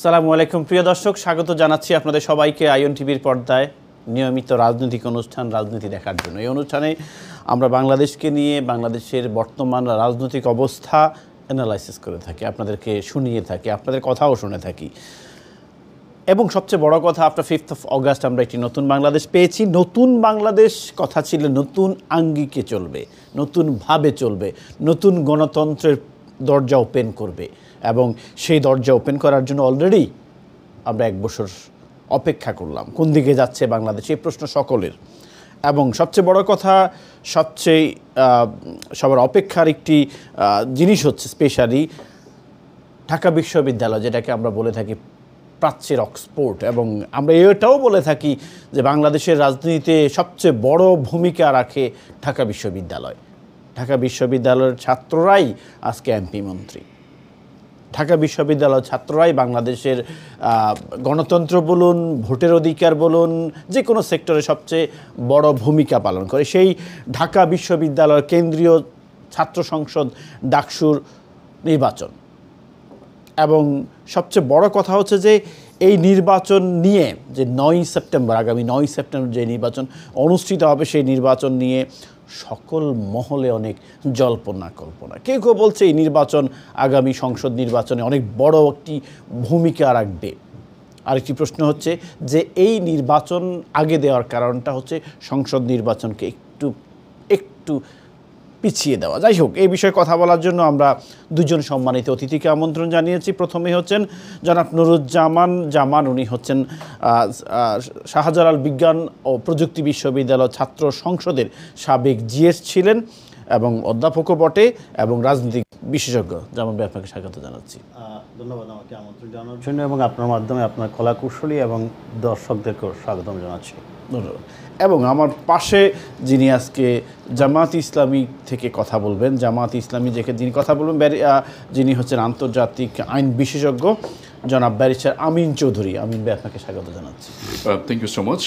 আসসালামু আলাইকুম প্রিয় দর্শক, স্বাগত জানাচ্ছি আপনাদের সবাইকে আইএন টিভির পর্দায় নিয়মিত রাজনৈতিক অনুষ্ঠান রাজনীতি দেখার জন্য। এই অনুষ্ঠানে আমরা বাংলাদেশকে নিয়ে বাংলাদেশের বর্তমান রাজনৈতিক অবস্থা অ্যানালাইসিস করে থাকি, আপনাদেরকে শুনিয়ে থাকি, আপনাদের কথাও শুনে থাকি। এবং সবচেয়ে বড় কথা, আফটার 5th of August আমরা একটি নতুন বাংলাদেশ পেয়েছি। নতুন বাংলাদেশ কথা ছিল নতুন আঙ্গিকে চলবে, নতুনভাবে চলবে, নতুন গণতন্ত্রের দরজা ওপেন করবে। এবং সেই দরজা ওপেন করার জন্য অলরেডি আমরা 1 বছর অপেক্ষা করলাম। কোন দিকে যাচ্ছে বাংলাদেশ, এই প্রশ্ন সকলের। এবং সবচেয়ে বড় কথা, সবচেয়ে সবার অপেক্ষার একটি জিনিস হচ্ছে স্পেশালি ঢাকা বিশ্ববিদ্যালয়, যেটাকে আমরা বলে থাকি প্রাচ্যের অক্সফোর্ড। এবং আমরা এটাও বলে থাকি যে বাংলাদেশের রাজনীতিতে সবচেয়ে বড় ভূমিকা রাখে ঢাকা বিশ্ববিদ্যালয়। ঢাকা বিশ্ববিদ্যালয়ের ছাত্ররাই আজকে এমপি মন্ত্রী। ঢাকা বিশ্ববিদ্যালয়ের ছাত্ররাই বাংলাদেশের গণতন্ত্র বলুন, ভোটের অধিকার বলুন, যে কোনো সেক্টরে সবচেয়ে বড় ভূমিকা পালন করে। সেই ঢাকা বিশ্ববিদ্যালয়ের কেন্দ্রীয় ছাত্র সংসদ ডাকসুর নির্বাচন। এবং সবচেয়ে বড় কথা হচ্ছে যে এই নির্বাচন নিয়ে যে 9 সেপ্টেম্বর, আগামী 9 সেপ্টেম্বর যে নির্বাচন অনুষ্ঠিত হবে, সেই নির্বাচন নিয়ে সকল মহলে অনেক জল্পনা কল্পনা। কেউ কেউ বলছে এই নির্বাচন আগামী সংসদ নির্বাচনে অনেক বড় একটি ভূমিকা রাখবে। আরেকটি প্রশ্ন হচ্ছে যে এই নির্বাচন আগে দেওয়ার কারণটা হচ্ছে সংসদ নির্বাচনকে একটু পিছিয়ে দেওয়া। যাই হোক, এই বিষয়ে কথা বলার জন্য আমরা দুজন সম্মানিত অতিথিকে আমন্ত্রণ জানিয়েছি। প্রথমে হচ্ছেন জনাব নুরুজ্জামান। উনি হচ্ছেন শাহজালাল বিজ্ঞান ও প্রযুক্তি বিশ্ববিদ্যালয় ছাত্র সংসদের সাবেক জিএস ছিলেন এবং অধ্যাপকও বটে এবং রাজনৈতিক বিশেষজ্ঞ। জামান ভাই, আপনাকে স্বাগত জানাচ্ছি। ধন্যবাদ আমাকে আমন্ত্রণ জানানোর জন্য এবং আপনার মাধ্যমে আপনার কলাকুশলী এবং দর্শকদেরকেও স্বাগতম জানাচ্ছি। ধন্যবাদ। এবং আমার পাশে যিনি আজকে জামাত ইসলামী থেকে কথা বলবেন, জামাত ইসলামী যিনি কথা বলবেন, যিনি হচ্ছেন আন্তর্জাতিক আইন বিশেষজ্ঞ জনাব ব্যারিস্টার আমিন চৌধুরী। আমিন ভাই, আপনাকে স্বাগত জানাচ্ছি। Thank you so much.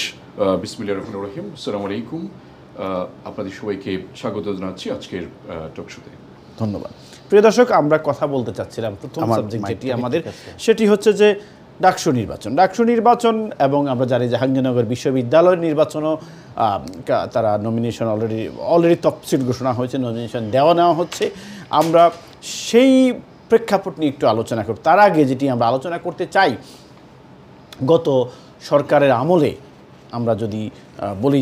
বিসমিল্লাহির রহমানির রহিম। আসসালামু আলাইকুম। আপনাদের সবাইকে স্বাগত জানাচ্ছি আজকের টক শোতে। ধন্যবাদ। প্রিয় দর্শক, আমরা কথা বলতে চাচ্ছিলাম প্রথম সাবজেক্ট যেটি আমাদের, সেটি হচ্ছে যে ডাকসু নির্বাচন। এবং আমরা জানি জাহাঙ্গীরনগর বিশ্ববিদ্যালয়ের নির্বাচনও তারা নমিনেশন অলরেডি তফসিল ঘোষণা হয়েছে, নমিনেশন নেওয়া হচ্ছে। আমরা সেই প্রেক্ষাপট নিয়ে একটু আলোচনা করব। তার আগে যেটি আমরা আলোচনা করতে চাই, গত সরকারের আমলে আমরা যদি বলি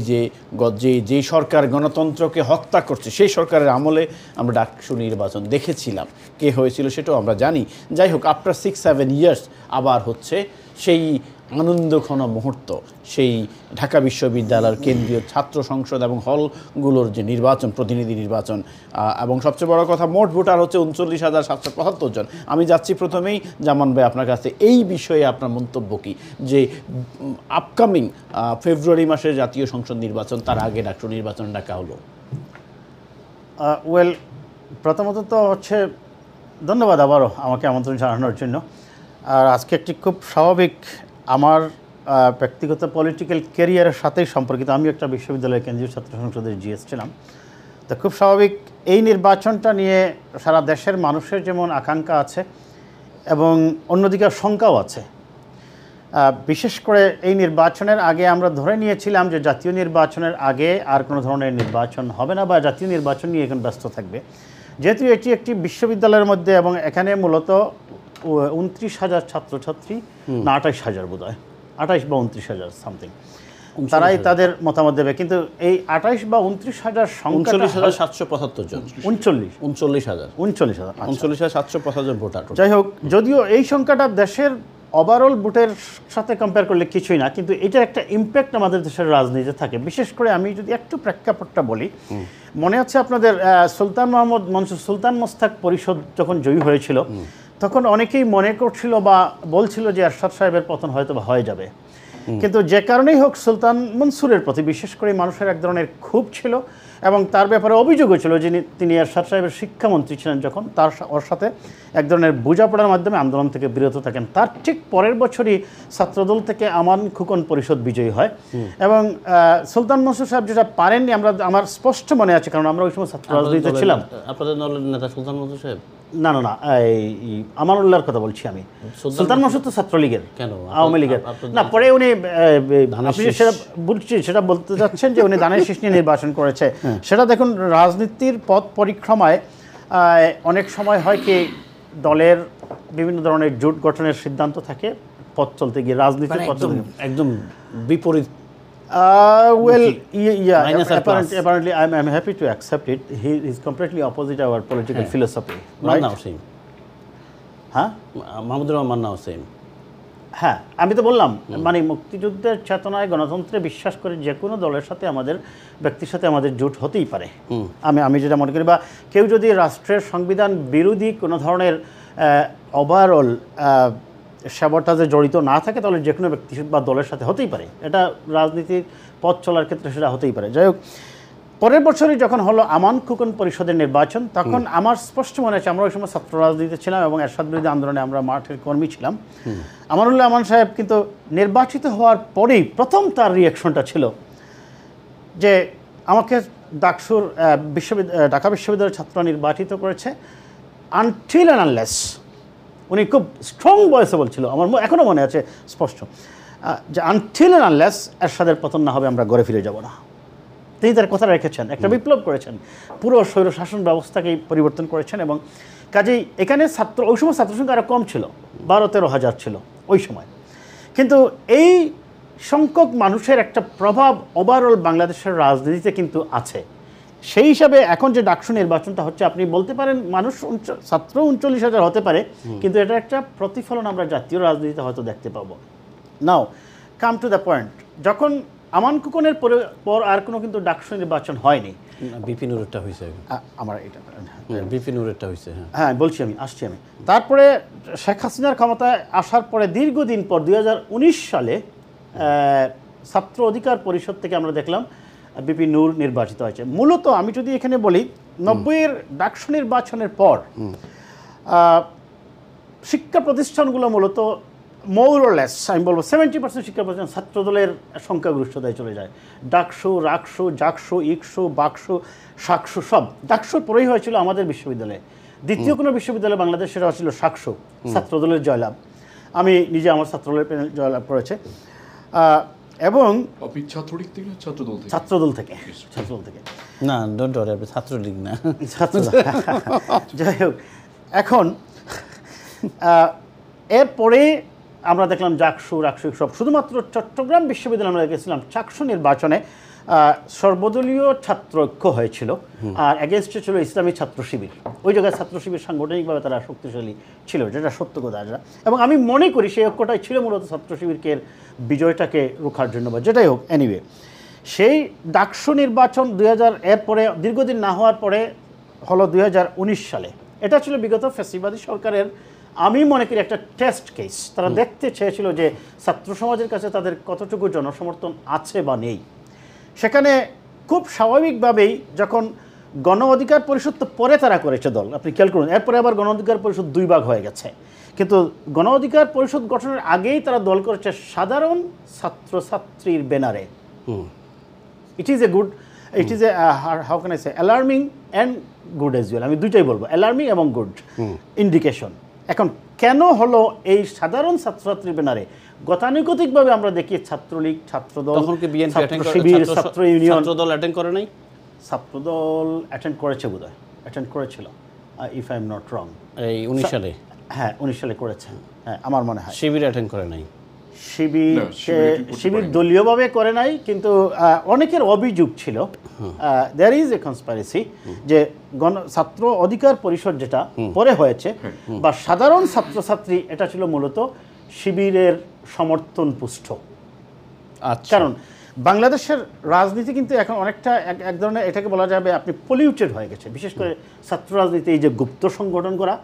যে সরকার গণতন্ত্রকে হত্যা করছে, সেই সরকারের আমলে আমরা ডাকসু নির্বাচন দেখেছিলাম। কে হয়েছিল সেটাও আমরা জানি। যাই হোক, আফটার 6-7 ইয়ার্স আবার হচ্ছে সেই আনন্দঘন মুহূর্ত, সেই ঢাকা বিশ্ববিদ্যালয়ের কেন্দ্রীয় ছাত্র সংসদ এবং হলগুলোর যে নির্বাচন, প্রতিনিধি নির্বাচন। এবং সবচেয়ে বড় কথা, মোট ভোটার হচ্ছে 39,775 জন। আমি যাচ্ছি প্রথমেই জামান ভাই আপনার কাছে, এই বিষয়ে আপনার মন্তব্য কী, যে আপকামিং ফেব্রুয়ারি মাসের জাতীয় সংসদ নির্বাচন, তার আগে ডাকসু নির্বাচন ডাকা হলো? প্রথমত তো হচ্ছে ধন্যবাদ আবারও আমাকে আমন্ত্রণ জানানোর জন্য। আর আজকে একটি খুব স্বাভাবিক, আমার ব্যক্তিগত পলিটিক্যাল ক্যারিয়ারের সাথেই সম্পর্কিত। আমি একটা বিশ্ববিদ্যালয়ের কেন্দ্রীয় ছাত্র সংসদের জিএস ছিলাম। তো খুব স্বাভাবিক এই নির্বাচনটা নিয়ে সারা দেশের মানুষের যেমন আকাঙ্ক্ষা আছে এবং অন্যদিকে শঙ্কাও আছে। বিশেষ করে এই নির্বাচনের আগে আমরা ধরে নিয়েছিলাম যে জাতীয় নির্বাচনের আগে আর কোনো ধরনের নির্বাচন হবে না, বা জাতীয় নির্বাচন নিয়ে এখন ব্যস্ত থাকবে। যেহেতু এটি একটি বিশ্ববিদ্যালয়ের মধ্যে এবং এখানে মূলত 29,000 ছাত্রছাত্রী, না 28,000 বোধ হয়, 28 বা 29,000 সামথিং, তারাই তাদের মতামত দেবে। কিন্তু এই 28 বা 29,000 সংখ্যা 39,775 জন, 39,775 জন ভোটার। যাই হোক, যদিও এই সংখ্যাটা দেশের ওভারঅল ভোটের সাথে কম্পেয়ার করলে কিছুই না, কিন্তু এটার একটা ইম্প্যাক্ট আমাদের দেশের রাজনীতিতে থাকে। বিশেষ করে আমি যদি একটু প্রেক্ষাপটটা বলি, মনে আছে আপনাদের সুলতান মোস্তাক পরিষদ যখন জয়ী হয়েছিল, তখন অনেকেই মনে করছিল বা বলছিল যে এরশাদ সাহেবের পতন হয়তো বা হয়ে যাবে। কিন্তু যে কারণেই হোক, সুলতান মনসুরের প্রতি বিশেষ করে মানুষের এক ধরনের ক্ষোভ ছিল এবং তার ব্যাপারে অভিযোগ হয়েছিল যে তিনি এরশাদ সাহেবের শিক্ষামন্ত্রী ছিলেন যখন ওর সাথে এক ধরনের বোঝাপড়ার মাধ্যমে আন্দোলন থেকে বিরত থাকেন। তার ঠিক পরের বছরই ছাত্রদল থেকে আমান খোকন পরিষদ বিজয়ী হয় এবং সুলতান মনসুর সাহেব যেটা পারেননি আমার স্পষ্ট মনে আছে, কারণ আমরা ওই সময় ছাত্র রাজনীতিতে ছিলাম। আপনাদের দলের নেতা সুলতান মনসুর সাহেব? না, এই আমানুল্লাহর কথা বলছি আমি। সুলতান মনসুর তো ছাত্রলীগের, কেন আওয়ামী লীগের না। পরে উনি আপনি সেটা বলছি, সেটা বলতে যাচ্ছেন যে উনি ধানের শীষ নিয়ে নির্বাচন করেছে। সেটা দেখুন, রাজনীতির পথ পরিক্রমায় অনেক সময় হয় কি দলের বিভিন্ন ধরনের জোট গঠনের সিদ্ধান্ত থাকে পথ চলতে গিয়ে, রাজনীতির পথ একদম বিপরীত। Well, yeah, apparently I'm happy to accept it. He is completely opposite our political philosophy. Right? Now same. হ্যাঁ, মাহমুদুর রহমান নাও সেম। হ্যাঁ, আমি তো বললাম মানে মুক্তিযুদ্ধের চেতনায় গণতন্ত্রে বিশ্বাস করে যে কোনো দলের সাথে আমাদের ব্যক্তির সাথে আমাদের জোট হতেই পারে। আমি যেটা মনে করি, বা কেউ যদি রাষ্ট্রের সংবিধান বিরোধী কোনো ধরনের ওভারঅল সাবটাজে জড়িত না থাকে তাহলে যে কোনো ব্যক্তি বা দলের সাথে হতেই পারে। এটা রাজনীতির পথ চলার ক্ষেত্রে সেটা হতেই পারে। যাই হোক, পরের বছরই যখন হলো আমান খোকন পরিষদের নির্বাচন, তখন আমার স্পষ্ট মনে আছে আমরা ওই সময় ছাত্র রাজনীতিতে ছিলাম এবং এরশাদ বিরোধী আন্দোলনে আমরা মাঠের কর্মী ছিলাম। আমানুল্লাহ আমান সাহেব কিন্তু নির্বাচিত হওয়ার পরেই প্রথম তার রিয়াকশনটা ছিল যে আমাকে ডাকসুর ঢাকা বিশ্ববিদ্যালয়ের ছাত্র নির্বাচিত করেছে আনটিল অ্যান্ড আনলেস, উনি খুব স্ট্রং ভয়েসে বলছিল, আমার এখনও মনে আছে স্পষ্ট, যে আনটিল অ্যান্ড আনলেস এরশাদের পতন না হবে আমরা ঘরে ফিরে যাব না। তিনি তার কথা রেখেছেন, একটা বিপ্লব করেছেন, পুরো স্বৈর শাসন ব্যবস্থাকেই পরিবর্তন করেছেন। এবং কাজেই এখানে ওই সময় ছাত্র সংখ্যা আরও কম ছিল, 12-13 হাজার ছিল ওই সময়, কিন্তু এই সংখ্যক মানুষের একটা প্রভাব ওভারঅল বাংলাদেশের রাজনীতিতে কিন্তু আছে। সেই হিসাবে এখন যে ডাকসু নির্বাচনটা হচ্ছে, আপনি বলতে পারেন মানুষ ছাত্র 39,000 হতে পারে, কিন্তু এটা একটা প্রতিফলন আমরা জাতীয় রাজনীতিতে হয়তো দেখতে পাবো। নাও কাম টু দ্য পয়েন্ট, যখন আমান খোকনের পর আর কোনো কিন্তু ডাকসু নির্বাচন হয়নি। বিপিনুরেরটা হয়েছে, আমার এটা বিপিনুরেরটা হয়েছে। হ্যাঁ বলছি, আসছি আমি। তারপরে শেখ হাসিনার ক্ষমতায় আসার পরে দীর্ঘদিন পর 2019 সালে ছাত্র অধিকার পরিষদ থেকে আমরা দেখলাম বিপি নূর নির্বাচিত হয়েছে। মূলত আমি যদি এখানে বলি, 90-এর ডাকসু নির্বাচনের পর শিক্ষা প্রতিষ্ঠানগুলো মূলত মোরলেস আমি বলবো 70% শিক্ষা প্রতিষ্ঠান ছাত্রদলের সংখ্যাগরিষ্ঠতায় চলে যায়। ডাকসু, রাকসু, জাকসু, ইকসু, বাকসু, শাকসু সব ডাকসুর পরেই হয়েছিল আমাদের বিশ্ববিদ্যালয়ে। দ্বিতীয় কোনো বিশ্ববিদ্যালয় বাংলাদেশ সেটা ছিল শাকসু, ছাত্রদলের জয়লাভ। আমি নিজে আমার ছাত্রদলের প্যানেল জয়লাভ করেছে এবং ছাত্রদল থেকে না, ডোন্ট ওয়ারি, আপনি ছাত্রলীগ না, যাই হোক, এখন এরপরে আমরা দেখলাম জাকসু, রাকসু সব। শুধুমাত্র চট্টগ্রাম বিশ্ববিদ্যালয়ে আমরা দেখেছিলাম চাকসু নির্বাচনে সর্বদলীয় ছাত্র ঐক্য হয়েছিল, আর এগেনস্টে ছিল ইসলামী ছাত্র শিবির। ওই জায়গায় ছাত্র শিবির সাংগঠনিকভাবে তারা শক্তিশালী ছিল, যেটা সত্য কথা। এবং আমি মনে করি সেই ঐক্যটাই ছিল মূলত ছাত্র শিবিরকে বিজয়টাকে রোখার জন্য, বা যেটাই হোক। এনিওয়ে, সেই ডাকসু নির্বাচন 2000 এরপরে দীর্ঘদিন না হওয়ার পরে হলো 2019 সালে। এটা ছিল বিগত ফ্যাসিবাদী সরকারের, আমি মনে করি একটা টেস্ট কেস। তারা দেখতে চেয়েছিল যে ছাত্র সমাজের কাছে তাদের কতটুকু জনসমর্থন আছে বা নেই। সেখানে খুব স্বাভাবিকভাবেই যখন গণ অধিকার পরিষদ তো পরে তারা করেছে দল, আপনি খেয়াল করুন, এরপরে আবার গণ অধিকার পরিষদ 2 ভাগ হয়ে গেছে, কিন্তু গণ অধিকার পরিষদ গঠনের আগেই তারা দল করেছে সাধারণ ছাত্রছাত্রীর ব্যানারে। It is A how can I say alarming and good as well. আমি দুইটাই বলবো, অ্যালার্মিং এবং গুড ইন্ডিকেশন। এখন কেন হলো এই সাধারণ ছাত্রছাত্রীর ব্যানারে? গতানুগতিকভাবে আমরা দেখি ছাত্রলীগ, ছাত্রদল, ছাত্র শিবির, ছাত্র ইউনিয়ন, ছাত্রদল অ্যাটেন্ড করে নাই। ছাত্রদল অ্যাটেন্ড করেছে, বোধহয় অ্যাটেন্ড করেছিল, if I am not wrong. এই 19 সালে? হ্যাঁ 19 সালে করেছে, হ্যাঁ আমার মনে হয়। শিবির অ্যাটেন্ড করে নাই? শিবির দলীয়ভাবে করে নাই, কিন্তু অনেকের অভিযোগ ছিল, দেয়ার ইজ এ কনস্পাইরেসি, যে ছাত্র অধিকার পরিষদ যেটা পরে হয়েছে বা সাধারণ ছাত্রছাত্রী, এটা ছিল মূলত শিবিরের সমর্থন পুষ্ট। কারণ বাংলাদেশের রাজনীতি কিন্তু এখন অনেকটা এক ধরনের, এটাকে বলা যাবে আপনি পলিউটেড হয়ে গেছে। বিশেষ করে ছাত্র রাজনীতি, এই যে গুপ্ত সংগঠন করা,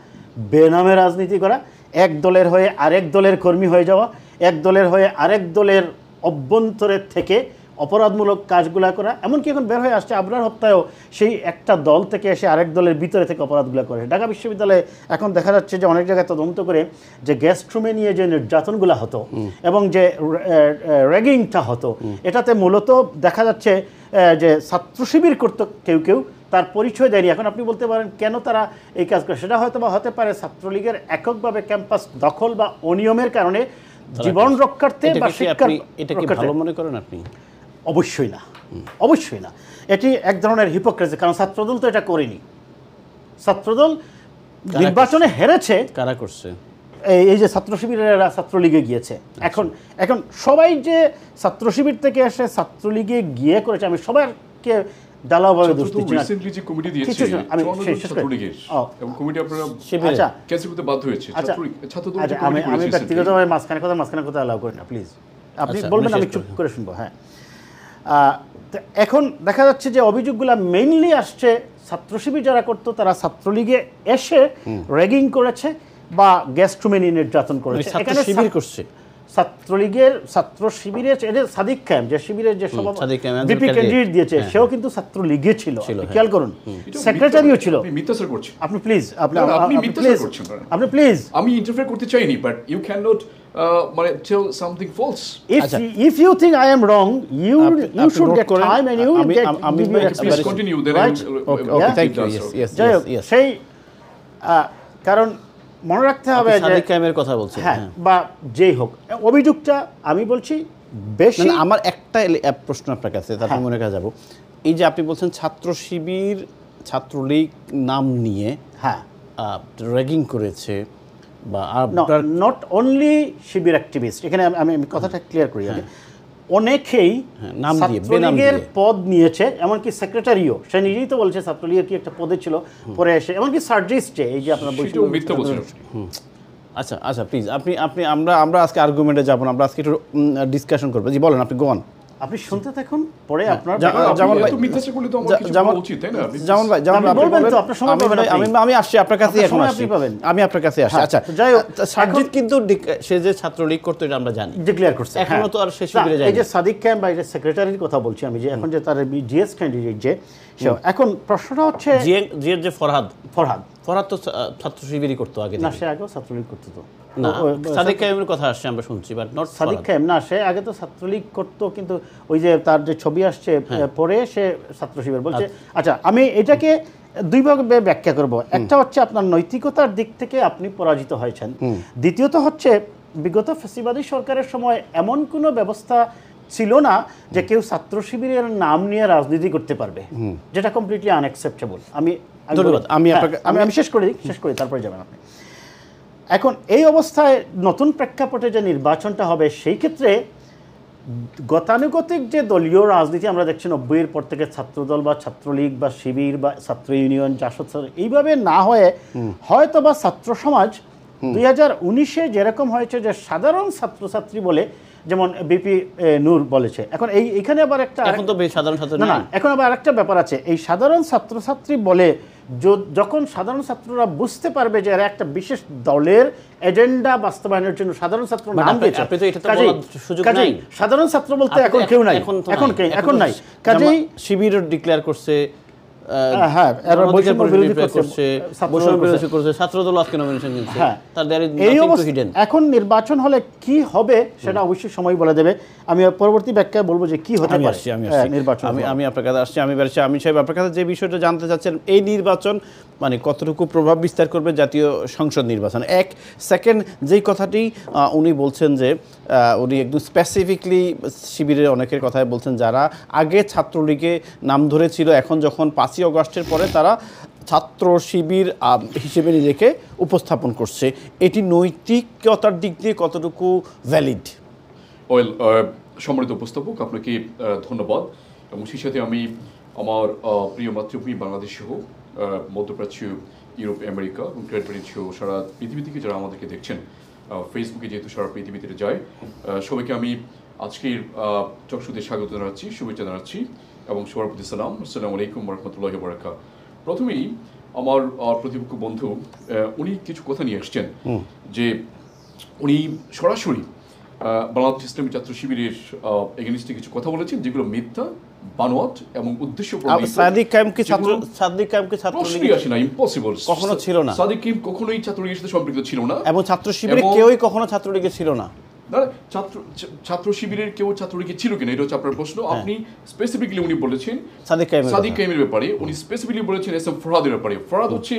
বেনামে রাজনীতি করা, এক দলের হয়ে আরেক দলের কর্মী হয়ে যাওয়া, এক দলের হয়ে আরেক দলের অভ্যন্তরের থেকে অপরাধমূলক কাজগুলা করা, এমনকি এখন বের হয়ে আসছে আবরার হত্যায়ও সেই একটা দল থেকে এসে আরেক দলের ভিতরে থেকে অপরাধগুলো করে। ঢাকা বিশ্ববিদ্যালয়ে এখন দেখা যাচ্ছে যে অনেক জায়গায় তদন্ত করে যে গেস্ট রুমে নিয়ে যে নির্যাতনগুলো হতো এবং যে র্যাগিংটা হতো, এটাতে মূলত দেখা যাচ্ছে যে ছাত্র শিবির করতো কেউ কেউ, তার পরিচয় দেয়নি। এখন আপনি বলতে পারেন কেন তারা এই কাজ করে, সেটা হয়তো বা হতে পারে ছাত্রলীগের এককভাবে ক্যাম্পাস দখল বা অনিয়মের কারণে জীবন রক্ষার্থে বা শিক্ষার রক্ষার্থে ভালো মনে করেন আপনি? অবশ্যই না, অবশ্যই না। এটি এক ধরনের হিপোক্রেসি, কারণ ছাত্রদল তো এটা করেনি। ছাত্রদল নির্বাচনে হেরেছে। কারা করছে? এই যে ছাত্র শিবিরেরা ছাত্রলীগে গিয়েছে। এখন সবাই যে ছাত্র শিবির থেকে এসে ছাত্রলীগে গিয়ে করেছে, আমি সবাইকে ডালাভাবে দোষ দিচ্ছি না। রিসেন্টলি যে কমিটি দিয়েছে আমি ছাত্রলীগের এবং কমিটি আপনারা আচ্ছা ক্যান্সেল করতে বাধ্য হয়েছে। ছাত্রদল আমি ব্যক্তিগতভাবে মাঝখানে কথা অ্যালাউ করি না, প্লিজ। আপনি বলবেন, আমি চুপ করে শুনবো। হ্যাঁ, তো এখন দেখা যাচ্ছে যে অভিযোগগুলো মেইনলি আসছে ছাত্র শিবির যারা করতো তারা ছাত্রলীগে এসে র্যাগিং করেছে বা গেস্ট রুমে নিয়ে নির্যাতন করেছে। এখানে শিবির করছে ছাত্রলীগের ছাত্র শিবিরের সাদিক খায়েম যে শিবিরের যে বিপি ক্যান্ডিডেট দিয়েছে, সেও কিন্তু ছাত্রলীগে ছিল। খেয়াল করুন, সেক্রেটারিও ছিল। মিথ্যাচার করছেন আপনি প্লিজ, আপনি প্লিজ। আমি ইন্টারফেয়ার করতে চাইনি, বাট ইউ ক্যান নট মানে tell something false. If you think I am wrong, you should get time and you will get. Please continue. Then okay, thank you. Yes. সেই কারণ মনে রাখতে হবে যে সাদিক কায়েমের কথা বলছেন, হ্যাঁ, বা যেই হোক অভিযোগটা আমি বলছি বেশি। আমার একটা প্রশ্ন আপনার কাছে, তারপর মনে কাছে যাবো। এই যে আপনি বলছেন ছাত্র শিবির ছাত্রলীগ নাম নিয়ে র্যাগিং করেছে বা নট অনলি শিবির অ্যাক্টিভিস্ট, এখানে আমি কথাটা ক্লিয়ার করি আগে। অনেকেই ছাত্রলীগের পদ নিয়েছে, এমনকি সেক্রেটারিও, সে নিজেই তো বলছে ছাত্রলীগের কি একটা পদে ছিল, পরে এসে এমনকি সার্জিস্টে এই যে আপনার আচ্ছা প্লিজ আপনি আমরা আজকে আর্গুমেন্টে যাবো না, আমরা আজকে একটু ডিসকাশন করবো। জি বলেন, আপনি গোয়ান। আপনি শুনতে থাকুন, পরে আপনার আমি আসছি আপনার কাছে, এখন আমি আপনার কাছে আসছি। আচ্ছা, যাই হোক, সাজিদ কিন্তু সে যে ছাত্রলীগ করতো এটা আমরা জানি, ডিক্লেয়ার করছে, এখনো তো আর সে শিবিরে যায়। এই যে সাদিক খায়েম বা সেক্রেটারির কথা বলছি আমি, যে এখন যে তার জিএস ক্যান্ডিডেট যে, এখন প্রশ্নটা হচ্ছে জিএস যে ফরহাদ তো ছাত্র শিবিরই করতো আগে না, সে আগেও ছাত্রলীগ করতো তো না। সাদিক খায়েমের কথা আসছে আমরা শুনছি, বাট নট সাদিক খায়েম না, সে আগে তো ছাত্রলীগ করতো, কিন্তু ওই যে তার যে ছবি আসছে পরে সে ছাত্র শিবির বলছে। আচ্ছা, আমি এটাকে দুই ভাগে ব্যাখ্যা করব। একটা হচ্ছে আপনার নৈতিকতার দিক থেকে আপনি পরাজিত হয়েছেন, দ্বিতীয়ত হচ্ছে বিগত ফ্যাসিবাদী সরকারের সময় এমন কোনো ব্যবস্থা ছিল না যে কেউ ছাত্র শিবিরের নাম নিয়ে রাজনীতি করতে পারবে, যেটা কমপ্লিটলি আনএক্সেপ্টেবল। আমি শেষ করি তারপরে যাবেন আপনি। এখন এই অবস্থায় নতুন প্রেক্ষাপটে যে নির্বাচনটা হবে, সেই ক্ষেত্রে গতানুগতিক যে দলীয় রাজনীতি আমরা দেখছি 90-এর পর থেকে, ছাত্রদল বা ছাত্রলীগ বা শিবির বা ছাত্র ইউনিয়ন, জাসদ, এইভাবে না হয়ে হয়তো বা ছাত্র সমাজ 2019-এ যেরকম হয়েছে যে সাধারণ ছাত্রছাত্রী বলে, যেমন বিপি নূর বলেছে। এখন এইখানে আবার একটা এখন আবার আরেকটা ব্যাপার আছে। এই সাধারণ ছাত্রছাত্রী বলে যখন সাধারণ ছাত্ররা বুঝতে পারবে যে এরা একটা বিশেষ দলের এজেন্ডা বাস্তবায়নের জন্য সাধারণ ছাত্র নাম দিয়েছে, কাজেই সাধারণ ছাত্র বলতে এখন কেউ নাই, এখন নাই। কাজেই শিবির ডিক্লেয়ার করছে, এখন নির্বাচন হলে কি হবে সেটা অবশ্যই সময় বলে দেবে। আমি পরবর্তী ব্যাখ্যায় বলবো যে কি হতে পারে নির্বাচন। আমি আপনার কাছে আসছি, আমি সাহেব আপনার কাছে যে বিষয়টা জানতে চাচ্ছেন, এই নির্বাচন মানে কতটুকু প্রভাব বিস্তার করবে জাতীয় সংসদ নির্বাচন। এক সেকেন্ড যেই কথাটি উনি বলছেন যে উনি একদম স্পেসিফিকলি শিবিরের অনেকের কথাই বলছেন যারা আগে ছাত্রলীগে নাম ধরেছিল, এখন যখন 5ই অগস্টের পরে তারা ছাত্র শিবির হিসেবে নিজেকে উপস্থাপন করছে, এটি নৈতিকতার দিক দিয়ে কতটুকু ভ্যালিড? সম্মানিত উপস্থাপক, আপনাকে ধন্যবাদ। এবং সেই সাথে আমি আমার প্রিয় মাতৃভূমি বাংলাদেশ সহ মধ্যপ্রাচ্য, ইউরোপ, আমেরিকা এবং গ্রেট ব্রিটেন সহ সারা পৃথিবী থেকে যারা আমাদেরকে দেখছেন, ফেসবুকে যেহেতু সারা পৃথিবীতে যায়, সবাইকে আমি আজকের চকশুতে স্বাগত জানাচ্ছি, শুভেচ্ছা জানাচ্ছি এবং সবার প্রতি সালাম। আসসালামু আলাইকুম ওয়া রাহমাতুল্লাহি ওয়া বারাকাতুহু। প্রথমেই আমার প্রতিপক্ষ বন্ধু উনি কিছু কথা নিয়ে এসছেন যে উনি সরাসরি বাংলাদেশ ইসলামী ছাত্র শিবিরের এগেনিস্টে কিছু কথা বলেছেন যেগুলো মিথ্যা, বানোয়াট এবং উদ্দেশ্য সাদিক কায়েমকে ছাত্রলীগ আসে না, ইম্পসিবল, কখনো ছিল না। সাদিক কায়েম কখনোই ছাত্রলীগের সাথে সম্পৃক্ত ছিল না, এবং ছাত্র শিবিরে কেউই কখনো ছাত্রলীগে ছিল না। ছাত্র শিবিরের কেউ ছাত্রলীগে ছিল কিনা এটা হচ্ছে আপনার প্রশ্ন। আপনি স্পেসিফিকলি উনি বলেছেন সাদিক কায়েমের ব্যাপারে, উনি স্পেসিফিকলি বলেছেন এস এম ফরহাদের ব্যাপারে। ফরহাদ হচ্ছে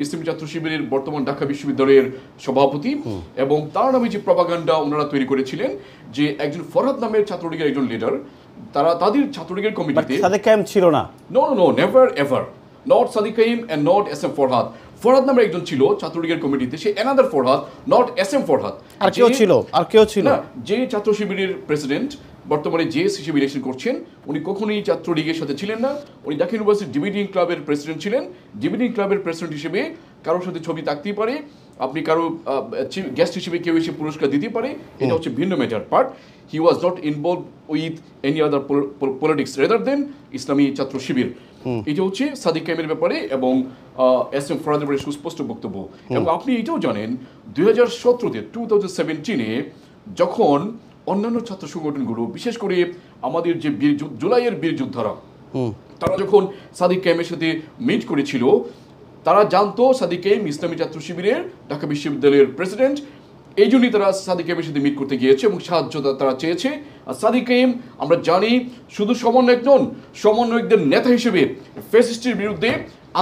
ইসলামী ছাত্র শিবিরের বর্তমান ঢাকা বিশ্ববিদ্যালয়ের সভাপতি, এবং তার নামে যে প্রপাগান্ডা ওনারা তৈরি করেছিলেন যে একজন ফরহাদ নামের ছাত্রলীগের একজন লিডার, তাদের ছাত্রলীগের কমিটিতে সাদিক কায়েম ছিল না। No, never ever, not Sadiq Kayem and not S M Farhad. Farhad নামের একজন ছিল ছাত্রলীগের কমিটিতে, সে another Farhad, not S M Farhad. আর কেউ ছিল না, যে ছাত্র শিবিরের প্রেসিডেন্ট বর্তমানে যে হিসেবে ইলেকশন করছেন, উনি কখনোই ছাত্রলীগের সাথে ছিলেন না। উনি ঢাকা ইউনিভার্সিটি ডিবেটিং ক্লাবের প্রেসিডেন্ট ছিলেন। ডিবেটিং ক্লাবের প্রেসিডেন্ট হিসেবে কারোর সাথে ছবি থাকতেই পারে, আপনি কারো গেস্ট হিসেবে কেউ এসে পুরস্কার দিতে পারে, এটা হচ্ছে ভিন্ন matter. But he was not involve with any other politics rather than ইসলামী ছাত্র শিবির। এটা হচ্ছে সাদিক কায়েমের ব্যাপারে এবং এস এম ফরহাদের ব্যাপারে সুস্পষ্ট বক্তব্য। এবং আপনি এটাও জানেন 2017-এ যখন অন্যান্য ছাত্র সংগঠনগুলো, বিশেষ করে আমাদের যে জুলাইয়ের বীর যোদ্ধারা, তারা যখন সাদিক কায়েমের সাথে মিট করেছিল, তারা জানতো সাদিক কায়েম ইসলামী ছাত্র শিবিরের ঢাকা বিশ্ববিদ্যালয়ের প্রেসিডেন্ট, এই জন্যই তারা সাদিক কায়েমের সাথে মিট করতে গিয়েছে এবং সাহায্য তারা চেয়েছে। আর সাদিক কায়েম আমরা জানি শুধু সমন্বয়ক নন, সমন্বয়কদের নেতা হিসেবে ফ্যাসিস্টের বিরুদ্ধে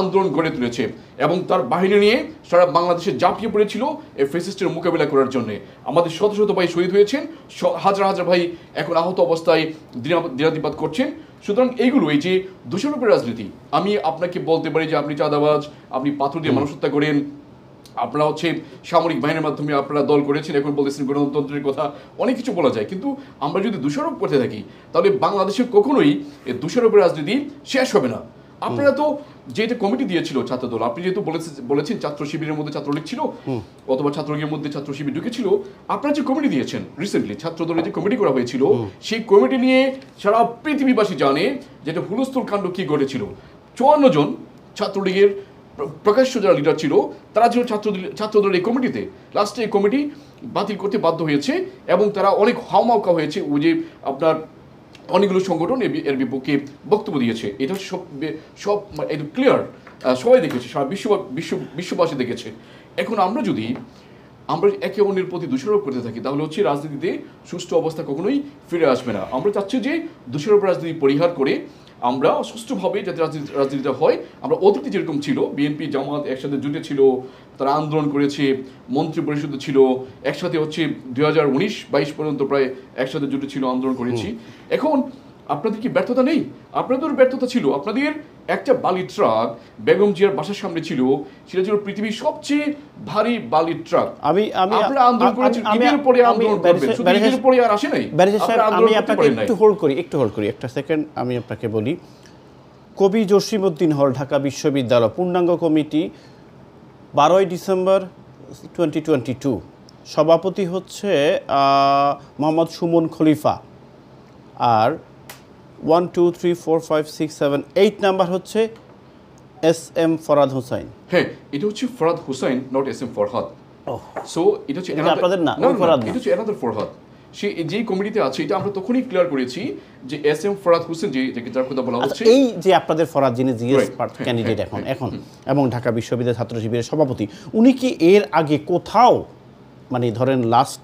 আন্দোলন গড়ে তুলেছে এবং তার বাহিনী নিয়ে সারা বাংলাদেশে ঝাঁপিয়ে পড়েছিল এই ফ্যাসিস্টের মোকাবিলা করার জন্য। আমাদের শত শত ভাই শহীদ হয়েছেন, হাজার হাজার ভাই এখন আহত অবস্থায় দিনাতিপাত করছেন। সুতরাং এইগুলো, এই যে দোষারোপের রাজনীতি, আমি আপনাকে বলতে পারি যে আপনি চাঁদাবাজ, আপনি পাথর দিয়ে মানুষ হত্যা করেন, আপনারা হচ্ছে সামরিক বাহিনীর মাধ্যমে আপনারা দল করেছেন, এখন বলতেছেন গণতন্ত্রের কথা, অনেক কিছু বলা যায়। কিন্তু আমরা যদি দোষারোপ করতে থাকি তাহলে বাংলাদেশে কখনোই এই দোষারোপের রাজনীতি শেষ হবে না। আপনারা তো যেটা কমিটি দিয়েছিল ছাত্রদল, আপনি যেহেতু বলেছেন ছাত্র শিবিরের মধ্যে ছাত্রলীগ ছিল অথবা ছাত্রলীগের মধ্যে ছাত্র শিবির ঢুকেছিল, আপনারা যে কমিটি দিয়েছেন রিসেন্টলি, ছাত্রদলের যে কমিটি করা হয়েছিল, সেই কমিটি নিয়ে সারা পৃথিবীবাসী জানে যেটা হুলস্থুল কাণ্ড কি ঘটেছিল। 54 জন ছাত্রলীগের প্রকাশ্য যারা লিডার ছিল তারা ছিল ছাত্রদলের এই কমিটিতে। লাস্টে এই কমিটি বাতিল করতে বাধ্য হয়েছে এবং তারা অনেক হাওমাওকা হয়েছে, ওই যে আপনার অনেকগুলো সংগঠন এর বিপক্ষে বক্তব্য দিয়েছে। এটা সব একটু ক্লিয়ার, সবাই দেখেছে, সারা বিশ্ববাসী দেখেছে। এখন আমরা একে অন্যের প্রতি দোষারোপ করতে থাকি তাহলে হচ্ছে রাজনীতিতে সুষ্ঠু অবস্থা কখনোই ফিরে আসবে না। আমরা চাচ্ছি যে দোষারোপ রাজনীতি পরিহার করে আমরা সুষ্ঠুভাবে যাতে রাজনীতিটা হয়। আমরা অতীতে যেরকম ছিল, বিএনপি জামাত একসাথে জুটে ছিল, তারা আন্দোলন করেছে, মন্ত্রী পরিষদ ছিল একসাথে, হচ্ছে 2019-22 পর্যন্ত প্রায় একসাথে জুটে ছিল, আন্দোলন করেছি। এখন আপনাদের কি ব্যর্থতা নেই? আপনাদের ব্যর্থতা ছিল, আপনাদের একটা বালি ট্রাক বেগম জিয়ার বাসার সামনে ছিল, সেটা ছিল পৃথিবীর সবচেয়ে ভারী বালি ট্রাক। আপনারা আন্দোলন করেছেন, ঈদের পরে আন্দোলন করবেন, শুধু ঈদের পরে আর আসে নাই। আমি আপনাকে একটু হোল্ড করি একটা সেকেন্ড। আমি আপনাকে বলি, কবি জসিমউদ্দিন হল ঢাকা বিশ্ববিদ্যালয় পূর্ণাঙ্গ কমিটি 12 ডিসেম্বর 2022, সভাপতি হচ্ছে মোহাম্মদ সুমন খলিফা, আর 1 2 3 4 5 6 7 8 নাম্বার হচ্ছে এস এম ফরহাদ হোসাইন। হ্যাঁ, এটা হচ্ছে Farhad Hossain, not S M Farhad. So এটা হচ্ছে আপনাদের না, এটা হচ্ছে অ্যানাদার ফরহাদ। সে যে কমিটিতে আছে, এটা আমরা তখনই ক্লিয়ার করেছি যে এস এম ফরহাদ হোসেন, যার কথা বলা হচ্ছে, এই যে আপনাদের ফরহাদ যিনি জিএস ক্যান্ডিডেট এখন এবং ঢাকা বিশ্ববিদ্যালয় ছাত্র শিবিরের সভাপতি, উনি কি এর আগে কোথাও, মানে ধরেন লাস্ট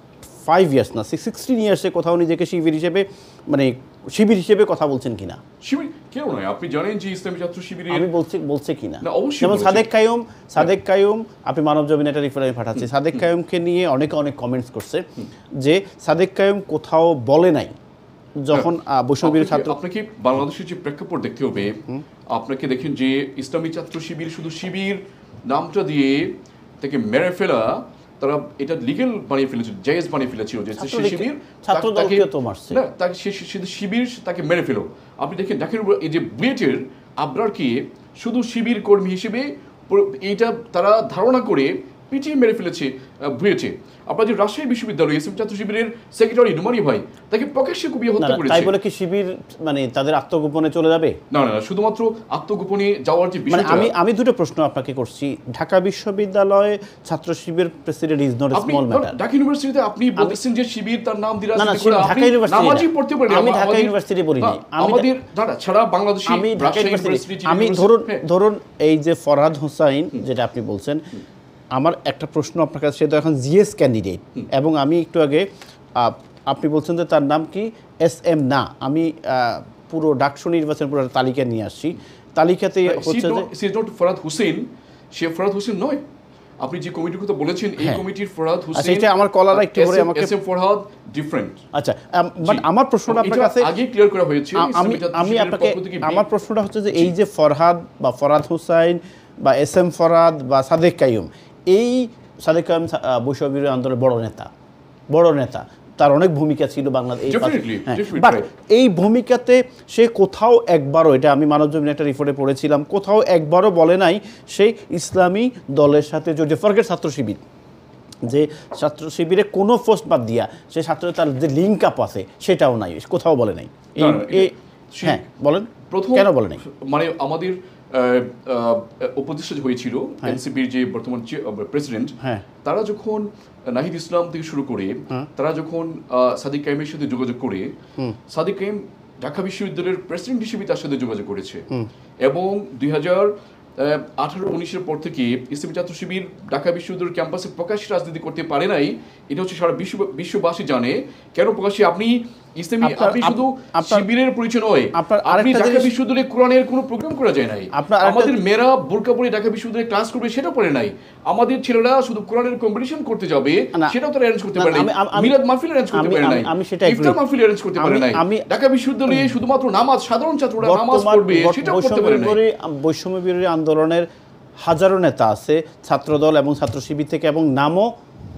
5 ইয়ার্স না 16 ইয়ার্সে কোথাও নিজেকে শিবির হিসেবে কথা বলছেন কিনা? শিবির কেউ নয়, আপনি জানেন যে ইসলামী ছাত্র শিবিরের, আমি বলছে কিনা, যেমন সাদেক কায়ুম, আপনি মানব জমিন একটা রিফারেন্স পাঠাচ্ছি, সাদেক কায়ুমকে নিয়ে অনেক কমেন্টস করছে যে সাদেক কায়ুম কোথাও বলে নাই যখন বৈষম্যবিরোধী ছাত্র। আপনাকে বাংলাদেশের যে প্রেক্ষাপট দেখতে হবে, আপনাকে দেখেন যে ইসলামী ছাত্র শিবির শুধু শিবির নামটা দিয়ে তাকে মেরে ফেলা, তারা এটা লিগ্যাল বানিয়ে ফেলেছিল, জায়েজ বানিয়ে ফেলেছিল যে শিবির শিবির তাকে মেরে ফেলো। আপনি দেখেন ঢাকার এই যে বুয়েটের আবরারকে শুধু শিবির কর্মী হিসেবে এইটা তারা ধারণা করে পিটিয়ে মেরে ফেলেছে ভুয়েছে। আপনার যে রাজশাহী বিশ্ববিদ্যালয় এসএম ছাত্র শিবিরের সেক্রেটারি নুমানি ভাই তাকে প্রকাশ্যে কুপিয়ে হত্যা করেছে। তাই বলে কি শিবির মানে তাদের আত্মগোপনে চলে যাবে? না, শুধুমাত্র আত্মগোপনে যাওয়ার যে বিষয়টা, আমি দুটো প্রশ্ন আপনাকে করছি। ঢাকা বিশ্ববিদ্যালয়ে Chhatra Shibir president is not small matter. Dhaka ইউনিভার্সিটিতে আপনি বলছেন যে শিবির তার নাম দিয়ে রাজনীতি করে, ঢাকা ইউনিভার্সিটি নামাজি পড়তে পারেন। আমি ঢাকা ইউনিভার্সিটি পড়িনি, আমাদের ছাড়া বাংলাদেশী আমি ঢাকা ইউনিভার্সিটি, আমি ধরুন এই যে ফরহাদ হোসাইন যেটা আপনি বলছেন, আমার একটা প্রশ্ন আপনার কাছে, সে তো এখন জিএস ক্যান্ডিডেট, এবং আমি একটু আগে আপনি বলছেন যে তার নাম কি এসএম না, আমি পুরো ডাকসু নির্বাচন পুরো তালিকা নিয়ে আসছি, তালিকাতে হচ্ছে যে ফরহাদ হোসেন, সে ফরহাদ হোসেন নয়। আপনি যে কমিটির কথা বলেছেন এই কমিটির ফরহাদ হোসেন, আচ্ছা এটা আমার কলার একটু করে আমাকে এসএম ফরহাদ ডিফারেন্ট। আচ্ছা বাট আমার প্রশ্নটা আপনার কাছে আগে ক্লিয়ার করা হয়েছে। আমি আপনাকে, আমার প্রশ্নটা হচ্ছে যে এই যে ফরহাদ বা ফরহাদ হোসাইন বা এসএম ফরহাদ বা সাদেক কাইয়ুম, এই সাদেক কাইয়ুম বৈষম্যবিরোধী আন্দোলনের বড় নেতা, তার অনেক ভূমিকা ছিল বাংলাদেশ। বাট এই ভূমিকাতে সে কোথাও একবারও, এটা আমি মানবজমিন একটা রিপোর্টে পড়েছিলাম, কোথাও একবারও বলে নাই সে ইসলামী দলের সাথে জড়িত। ফরগেট ছাত্র শিবির, যে ছাত্র শিবিরে কোনো পোস্ট বাদ দিয়া সে ছাত্র তার যে লিঙ্ক আপ আছে সেটাও নাই, কোথাও বলে নাই। হ্যাঁ বলেন, কেন বলে নাই? মানে আমাদের উপদেষ্টা হয়েছিল এনসিপির যে বর্তমান প্রেসিডেন্ট, তারা যখন নাহিদ ইসলাম থেকে শুরু করে তারা যখন সাদিক কাইমের সাথে যোগাযোগ করে, সাদিক কাইম ঢাকা বিশ্ববিদ্যালয়ের প্রেসিডেন্ট হিসেবে তার সাথে যোগাযোগ করেছে, এবং 2018-19 পর থেকে ইসলামী ছাত্র শিবির ঢাকা বিশ্ববিদ্যালয়ের ক্যাম্পাসে প্রকাশ্যে রাজনীতি করতে পারে নাই। এটা হচ্ছে সারা বিশ্ববাসী জানে কেন প্রকাশ্যে। আপনি ইসলামী, আপনি শুধু শিবিরের পরিচয় নয়, আপনি ঢাকা বিশ্ববিদ্যালয়ে কোরআনের কোনো প্রোগ্রাম করা যায় নাই। আমাদের মেয়েরা বোরকা পরে ঢাকা বিশ্ববিদ্যালয়ে ক্লাস করবে সেটা পড়ে নাই। আমাদের ছেলেরা শুধু কোরআনের কম্পিটিশন করতে যাবে সেটাও তারা অ্যারেঞ্জ করতে পারে নাই। মিলাদ মাহফিল অ্যারেঞ্জ করতে পারে নাই, ইফতার মাহফিল অ্যারেঞ্জ করতে পারে নাই। ঢাকা বিশ্ববিদ্যালয়ে শুধুমাত্র নামাজ, সাধারণ ছাত্ররা নামাজ পড়বে সেটাও করতে পারে নাই। বৈষম্য বিরোধী আন্দোলনের হাজারো নেতা আছে ছাত্রদল এবং ছাত্র শিবির থেকে, এবং নামও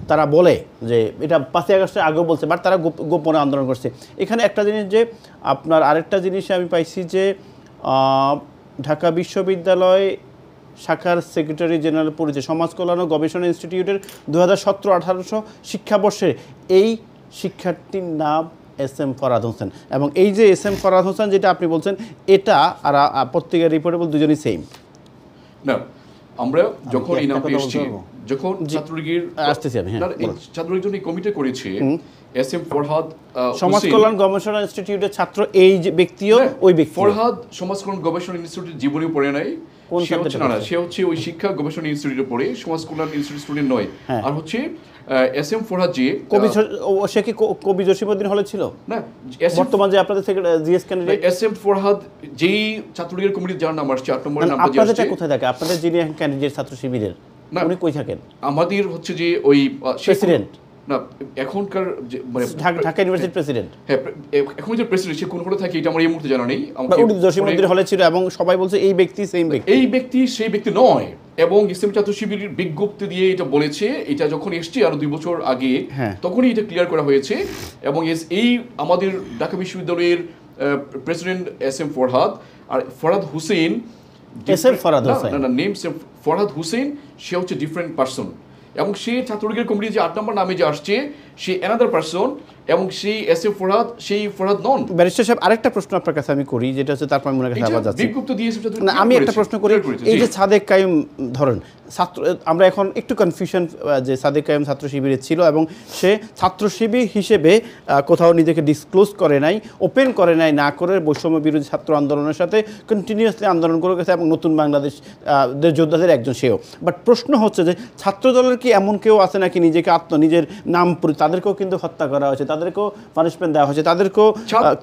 তারা বলে যে এটা 5ই আগস্টের আগেও বলছে, বাট তারা গোপনে আন্দোলন করছে। এখানে একটা জিনিস যে আপনার আরেকটা জিনিস আমি পাইছি যে ঢাকা বিশ্ববিদ্যালয় শাখার সেক্রেটারি জেনারেল পরিচয় সমাজ কল্যাণ ও গবেষণা ইনস্টিটিউটের 2017-18 শিক্ষাবর্ষে এই শিক্ষার্থীর নাম এসএম ফরহাদ হোসেন, এবং এই যে এসএম ফরহাদ হোসেন যেটা আপনি বলছেন এটা আর পত্রিকার রিপোর্টে বল দুজনই সেম না। আমরা যখন এই নামটা এসেছি, যখন ছাত্রলীগের ছাত্রলীগের জন্য কমিটি করেছে এসএম ফরহাদ সমাজ কল্যাণ গবেষণা ইনস্টিটিউটের ছাত্র, এই যে ব্যক্তিও ওই ব্যক্তি ফরহাদ সমাজ কল্যাণ গবেষণা ইনস্টিটিউটের জীবনেও পড়ে নাই। সে হচ্ছে ওই শিক্ষা গবেষণা ইনস্টিটিউটে পড়ে, সমাজ কল্যাণ ইনস্টিটিউট স্টুডেন্ট নয়। আর হচ্ছে এসএম ফরহাদ যে সে কি কবি জসিমউদ্দিন হলে ছিল না, বর্তমান যে আপনাদের থেকে জিএস ক্যান্ডিডেট এসএম ফরহাদ যেই ছাত্রলীগের কমিটি যার নাম আসছে 8 নম্বরের নামটা আপনাদের কোথায় থাকে? আপনাদের যিনি ক্যান্ডিডেট ছাত্র শিবিরের উনি কই থাকেন? আমাদের হচ্ছে যে ওই প্রেসিডেন্ট না, এখনকার মানে ঢাকা ইউনিভার্সিটির প্রেসিডেন্ট। হ্যাঁ, এখন যে প্রেসিডেন্ট সে কোন হলে থাকে এটা আমার এই মুহূর্তে জানা নেই। উনি জসিমউদ্দিন হলে ছিল এবং সবাই বলছে এই ব্যক্তি সেম ব্যক্তি। এই ব্যক্তি সেই ব্যক্তি নয়, এবং ইসলামী ছাত্র শিবিরের বিজ্ঞপ্তি দিয়ে এটা বলেছে। এটা যখন এসছে আরো 2 বছর আগে, তখনই এটা ক্লিয়ার করা হয়েছে। এবং এই আমাদের ঢাকা বিশ্ববিদ্যালয়ের প্রেসিডেন্ট এসএম ফরহাদ, আর ফরহাদ হোসেন, এসএম ফরহাদ হোসেন না, নেম ফরহাদ হোসেন, সে হচ্ছে ডিফারেন্ট পারসন। এবং সে ছাত্রলীগের কমিটি যে 8 নম্বর নামে যে আসছে সে অ্যানাদার পারসন, এবং সেই এসএম ফরহাদ সেই ফরহাদ নন। ব্যারিস্টার সাহেব আরেকটা প্রশ্ন আপনার কাছে আমি করি, যেটা হচ্ছে তারপর মনে কাছে আবার যাচ্ছে বিজ্ঞপ্তি দিয়েছে। না, আমি একটা প্রশ্ন করি, এই যে সাদেক কাইয়ুম ধরেন ছাত্র, আমরা এখন একটু কনফিউশন যে সাদেক কাইয়ুম ছাত্র শিবিরে ছিল এবং সে ছাত্র শিবির হিসেবে কোথাও নিজেকে ডিসক্লোজ করে নাই, ওপেন করে নাই, না করে বৈষম্য বিরোধী ছাত্র আন্দোলনের সাথে কন্টিনিউয়াসলি আন্দোলন করে গেছে এবং নতুন বাংলাদেশ যোদ্ধাদের একজন সেও। বাট প্রশ্ন হচ্ছে যে ছাত্রদলের কি এমন কেউ আছে নাকি নিজেকে নিজের নাম, তাদেরকেও কিন্তু হত্যা করা হয়েছে, তাদেরকেও পানিশমেন্ট দেওয়া হয়েছে, তাদেরকেও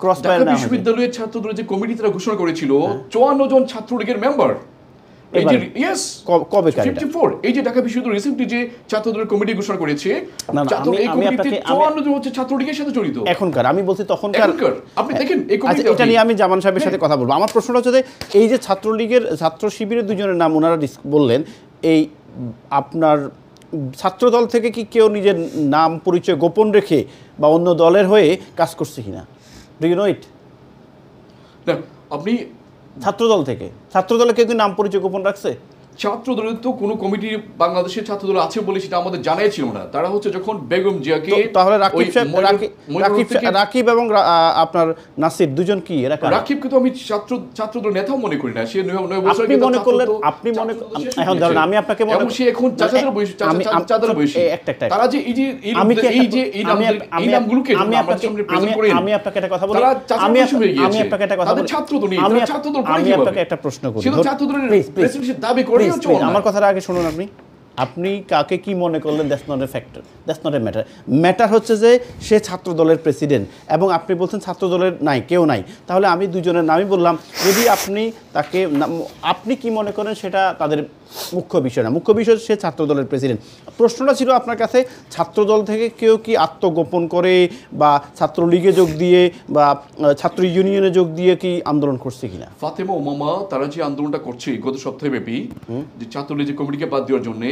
ক্রস ফায়ার দেওয়া হয়েছে। বিশ্ববিদ্যালয়ের ছাত্রদলের যে কমিটি তারা ঘোষণা করেছিল 54 জন ছাত্রলীগের মেম্বার, এই যে ইয়েস কবে 54, এই যে ঢাকা বিশ্ববিদ্যালয় রিসেন্টলি যে ছাত্রদলের কমিটি ঘোষণা করেছে, এই কমিটিতে 54 জন হচ্ছে ছাত্রলীগের সাথে জড়িত। এখনকার আমি বলছি তখনকার, আপনি দেখেন এই কমিটি, এটা নিয়ে আমি জামান সাহেবের সাথে কথা বলবো। আমার প্রশ্নটা হচ্ছে যে এই যে ছাত্রলীগের ছাত্র শিবিরের দুজনের নাম ওনারা বললেন, এই আপনার ছাত্রদল থেকে কি কেউ নিজের নাম পরিচয় গোপন রেখে বা অন্য দলের হয়ে কাজ করছে কিনা? ডু ইউ নো ইট? না, আপনি ছাত্রদল থেকে ছাত্রদলে কেউ কি নাম পরিচয় গোপন রাখছে? ছাত্র দলের তো কোনো কমিটি বাংলাদেশের ছাত্র দল আছে বলে সেটা আমাদের জানাই ছিল না। তারা হচ্ছে যখন বেগম জিয়াকে তাহলে রাকিব এবং আপনার নাসির দুজন কি এরা কারা? রাকিবকে তো আমি ছাত্র দল নেতাও মনে করি না। সে 9 বছর আপনি মনে করলেন, আপনি মনে এখন ধরেন আমি আপনাকে মনে সে এখন চাচাদের বয়সী, চাচাদের বয়সী। তারা যে এই নামগুলোকে আমাদের সামনে প্রেজেন্ট করেন, আমি আপনাকে একটা কথা বলি, তারা আমি আপনাকে একটা কথা বলি, ছাত্র দল আমি ছাত্র দল আমি আপনাকে একটা প্রশ্ন করি, সে তো ছাত্র দলের প্রেসিডেন্সির দাবি করে আমার কথাটা আগে শুনুন। আপনি কাকে কি মনে করলেন, that's not a factor, that's not a matter. Matter হচ্ছে যে সে ছাত্র দলের প্রেসিডেন্ট এবং আপনি বলছেন ছাত্র দলের নাই, কেউ নাই। তাহলে আমি দুজনের নামই বললাম। যদি আপনি তাকে আপনি কি মনে করেন সেটা তাদের মুখ্য বিষয় না, মুখ্য বিষয় সে ছাত্র দলের প্রেসিডেন্ট। প্রশ্নটা ছিল আপনার কাছে, ছাত্র দল থেকে কেউ কি আত্মগোপন করে বা ছাত্রলীগে যোগ দিয়ে বা ছাত্র ইউনিয়নে যোগ দিয়ে কি আন্দোলন করছে কিনা? ফাতেমা ওমামা তারা যে আন্দোলনটা করছে গত সপ্তাহে ব্যাপী, যে ছাত্রলীগের কমিটিকে বাদ দেওয়ার জন্য,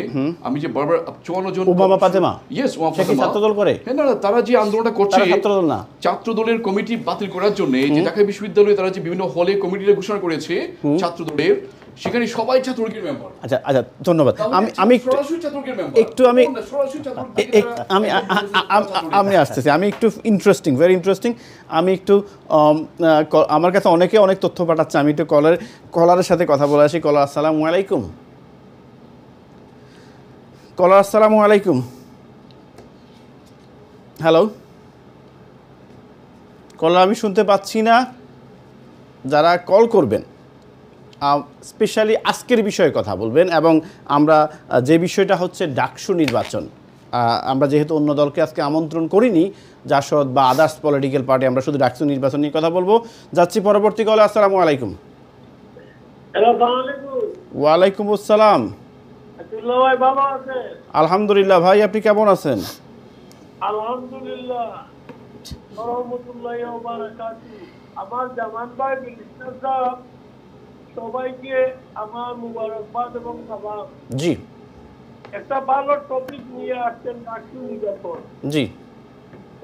আমি যে বারবার 54 জন ওমামা ফাতেমা, ইয়েস ওমামা ফাতেমা ছাত্র দল করে, হ্যাঁ না, তারা যে আন্দোলনটা করছে ছাত্র দল না, ছাত্র দলের কমিটি বাতিল করার জন্য যে ঢাকা বিশ্ববিদ্যালয়ে তারা যে বিভিন্ন হলে কমিটির ঘোষণা করেছে ছাত্র দলের, সেখানে সবাই ছাত্রলীগের মেম্বার। আচ্ছা আচ্ছা, ধন্যবাদ। আমি আসতেছি, আমি একটু ইন্টারেস্টিং, ভেরি ইন্টারেস্টিং। আমি একটু আমার কাছে অনেকে অনেক তথ্য পাঠাচ্ছে, আমি একটু কলারের সাথে কথা বলে আসি। কলার, আসসালামু আলাইকুম। কলার, আসসালামু আলাইকুম। হ্যালো কলার, আমি শুনতে পাচ্ছি না। যারা কল করবেন স্পেশালি আজকের বিষয়ে কথা বলবেন, এবং আমরা যে বিষয়টা হচ্ছে ডাকসু নির্বাচন, আমরা যেহেতু অন্য দলকে আজকে আমন্ত্রণ করিনি, জাসদ বা আদার্স পলিটিক্যাল পার্টি, আমরা শুধু ডাকসু নির্বাচন নিয়ে কথা বলবো। যাচ্ছি পরবর্তী কলে। আসসালামু আলাইকুম। ওয়ালাইকুম আসসালাম। আলহামদুলিল্লাহ ভাই, আপনি কেমন আছেন? আলহামদুলিল্লাহ, আমার জামান ভাই মিনিস্টার সাহেব সবাইকে আমার মুবারকবাদ এবং সালাম। জি, একটা ভালো টপিক নিয়ে আসছেন, ডাকসু নির্বাচন। জি,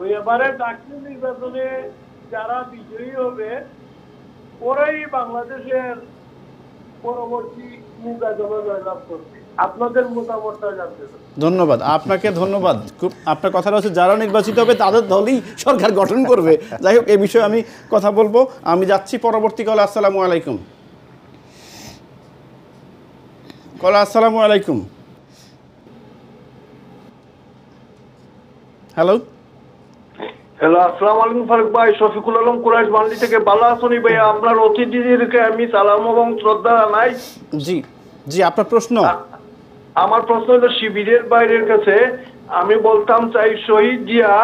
ওই এবারে ডাকসু নির্বাচনে যারা বিজয়ী হবে ওরাই বাংলাদেশের পরবর্তী মুগা দল জয়লাভ করবে। আপনাদের মতামতটা জানতে চাই। ধন্যবাদ আপনাকে, ধন্যবাদ। খুব আপনার কথাটা হচ্ছে যারা নির্বাচিত হবে তাদের দলই সরকার গঠন করবে। যাই হোক, এই বিষয়ে আমি কথা বলবো। আমি যাচ্ছি পরবর্তী কলে। আসসালামু আলাইকুম। কলা, আসসালামু আলাইকুম। হ্যালো হ্যালো, আসসালামু আলাইকুম ফারুক ভাই। শফিকুল আলম কুরাইশ বান্ডি থেকে। ভালো আছেন ভাই? আপনার অতিথিদেরকে আমি সালাম এবং শ্রদ্ধা জানাই। জি জি, আপনার প্রশ্ন? আমার প্রশ্ন হলো শিবিরের বাইরের কাছে আমি বলতাম চাই, শহীদ জিয়া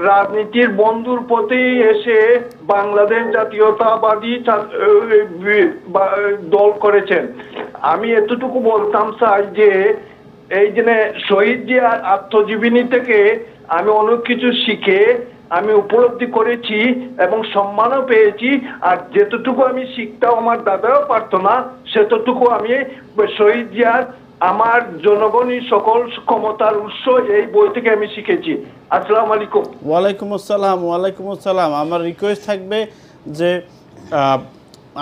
রাজনীতির বন্ধুর পথে এসে বাংলাদেশ জাতীয়তাবাদী দল করেছেন। আমি এতটুকু বলতাম চাই যে এই যে শহীদ জিয়ার আত্মজীবনী থেকে আমি অনেক কিছু শিখে আমি উপলব্ধি করেছি এবং সম্মানও পেয়েছি। আর যেতটুকু আমি শিখতাম আমার দাদাও পারতো না, সেতটুকু আমি শহীদ জিয়ার আমার জনগণই সকল ক্ষমতার উৎস এই বই থেকে আমি শিখেছি। আসসালামু আলাইকুম। ওয়ালাইকুম আসসালাম। ওয়ালাইকুম আসসালাম। আমার রিকোয়েস্ট থাকবে যে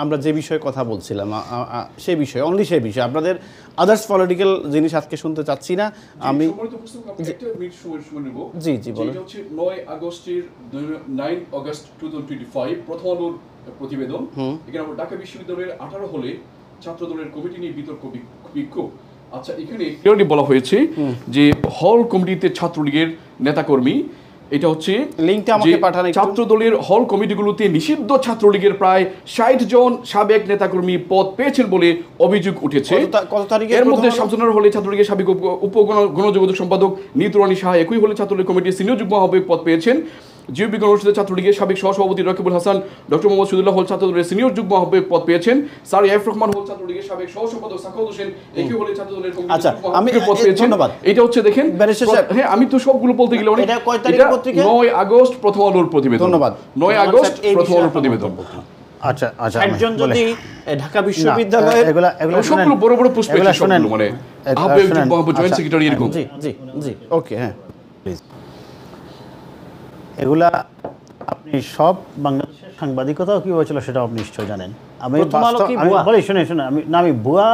আমরা যে বিষয়ে কথা বলছিলাম সেই বিষয়ে, অনলি সেই বিষয়ে, আপনাদের আদার্স পলিটিক্যাল জিনিস আজকে শুনতে চাচ্ছি না আমি। জি জি বলুন। এটা হচ্ছে 9 আগস্ট 2025 প্রথম আলোর প্রতিবেদন। এখানে আমরা ঢাকা বিশ্ববিদ্যালয়ের 18 হলে ছাত্র দলের কমিটি নিয়ে বিতর্ক বিক্ষোভ। আচ্ছা, এখানে ক্লিয়ারলি বলা হয়েছে যে হল কমিটিতে ছাত্রলীগের নেতাকর্মী, এটা হচ্ছে লিংকটা আমাকে পাঠান। ছাত্র দলের হল কমিটিগুলোতে নিষিদ্ধ ছাত্রলীগের প্রায় 60 জন সাবেক নেতাকর্মী পদ পেয়েছেন বলে অভিযোগ উঠেছে। কত তারিখে? এর মধ্যে শামসুন্নাহর হলে ছাত্রলীগের সাবেক গণযোগাযোগ সম্পাদক নিতুরানী সাহা, একই হলে ছাত্রলীগ কমিটির সিনিয়র যুগ্ম আহ্বায়ক পদ পেয়েছেন। জীববিজ্ঞান অনুষদের ছাত্রলীগের সাবেক সহসভাপতি রকিবুল হাসান, ডক্টর মোহাম্মদ শহীদুল্লাহ হল ছাত্রদলের সিনিয়র যুগ্ম আহ্বায়ক পদ পেয়েছেন। স্যার এফ রহমান হল ছাত্রলীগের সাবেক সহসম্পাদক সাখাওয়াত হোসেন, একই হলে ছাত্রদলের আচ্ছা আমি পদ পেয়েছেন। ধন্যবাদ। এটা হচ্ছে দেখেন, হ্যাঁ আমি তো সবগুলো বলতে গেলে অনেক। এটা কয় তারিখের পত্রিকা? 9 আগস্ট প্রথম আলোর প্রতিবেদন। ধন্যবাদ। 9 আগস্ট প্রথম আলোর প্রতিবেদন। আচ্ছা আচ্ছা, একজন যদি ঢাকা বিশ্ববিদ্যালয়ের সবগুলো বড় বড় প্রসপেক্ট সবগুলো মানে আহ্বায়ক যুগ্ম জয়েন্ট সেক্রেটারি এরকম। জি জি জি, ওকে, হ্যাঁ প্লিজ। এগুলা আপনি সব বাংলাদেশের সাংবাদিকতাও কীভাবে ছিল সেটাও আপনি নিশ্চয় জানেন। আমি বলি শুনে আমি ভুয়া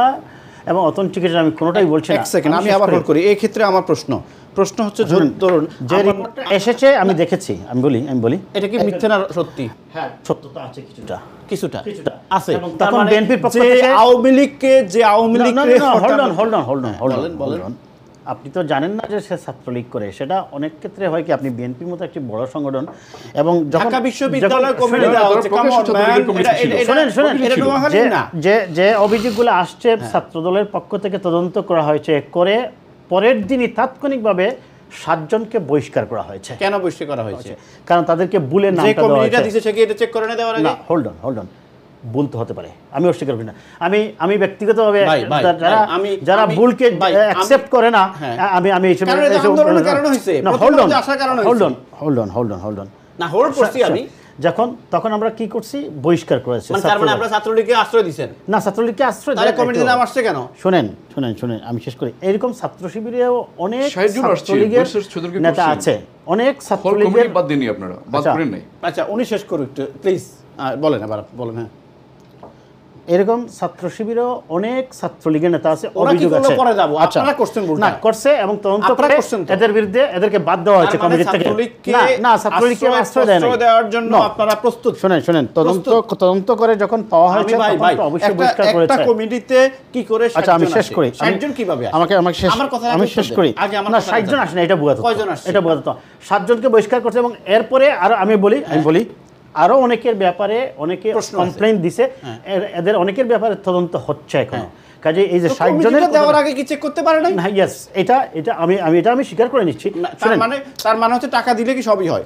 এবং অথেন্টিকেট আমি কোনোটাই বলছি না। এক সেকেন্ড আমি আবার নোট করি। এই ক্ষেত্রে আমার প্রশ্ন হচ্ছে ধরুন যে রিপোর্টটা এসেছে আমি দেখেছি, আমি বলি এটা কি মিথ্যা না সত্যি? হ্যাঁ, সত্যতা আছে কিছুটা কিছুটা আছে। এবং তার তখন মানে বিএনপির পক্ষ যে থেকে আওয়ামী লীগকে হোল্ড অন, আপনি তো জানেন না যে সে ছাত্রলীগ করে। সেটা অনেক ক্ষেত্রে হয় কি, আপনি বিএনপির মতো একটি বড় সংগঠন এবং ঢাকা বিশ্ববিদ্যালয় কমিটি দেওয়া হচ্ছে, come on man, যে অভিযোগগুলো আসছে ছাত্রদলের পক্ষ থেকে তদন্ত করা হয়েছে, করে পরের দিনই তাৎক্ষণিকভাবে 7 জনকে বহিষ্কার করা হয়েছে। কেন বহিষ্কার করা হয়েছে? কারণ তাদেরকে বুলের যে নামটা দেওয়া কমিটিটা হয়েছে। দিছে সে কি এটা চেক করে না দেওয়ার আগে? না, হোল্ড অন, ভুল তো হতে পারে, আমি অস্বীকার করি না। আমি ব্যক্তিগতভাবে যারা ভুলকে অ্যাকসেপ্ট করে না, আমি হোল্ড অন না, হোল্ড করছি আমি। তখন আমরা কি করছি, বহিষ্কার করেছি। তার মানে আপনারা ছাত্রলীগকে আশ্রয় দিবেন না, ছাত্রলীগকে আশ্রয় তাহলে কমিটির নাম আসছে কেন? শুনেন আমি শেষ করি। এরকম ছাত্র শিবিরেও অনেক ছাত্রলীগের নেতা আছে, অনেক ছাত্রলীগের বাদ দেননি আপনারা, বাদ করেন নাই। আচ্ছা, উনি শেষ করুন একটু প্লিজ, বলেন আবার বলেন। হ্যাঁ, এরকম ছাত্র শিবিরেও অনেক ছাত্রলীগের নেতা আছে, ওরা কি অভিযোগ করলো আছে। পরে যাবো, আচ্ছা, আপনারা করছেন ভুলটা। না, করছে এবং তদন্ত আপনারা করে করছেন তো। এদের বিরুদ্ধে এদেরকে বাদ দেওয়া হয়েছে কমিটি থেকে। না, ছাত্রলীগকে আশ্রয় দেয় না দেওয়ার জন্য আপনারা প্রস্তুত। শুনেন, তদন্ত করে যখন পাওয়া হয়েছে তখন তো অবশ্যই বহিষ্কার করেছে। একটা কমিটিতে কি করে 60 জন? আচ্ছা, আমি শেষ করি। 60 জন কিভাবে আসে? আমি শেষ করি। না, 60 জন আসে না, এটা বুঝাতো। কয়জন আসছে? এটা বুঝাতো। 7 জনকে বহিষ্কার করছে এবং এরপরে আর আমি বলি আরো অনেকের ব্যাপারে অনেকে কমপ্লেইন দিছে, এদের অনেকের ব্যাপারে তদন্ত হচ্ছে এখন। কাজে এই যে 60 জনের দেওয়ার আগে কি চেক করতে পারে না? না, ইয়েস, আমি স্বীকার করে নিচ্ছি। তার মানে হচ্ছে টাকা দিলে কি সবই হয়?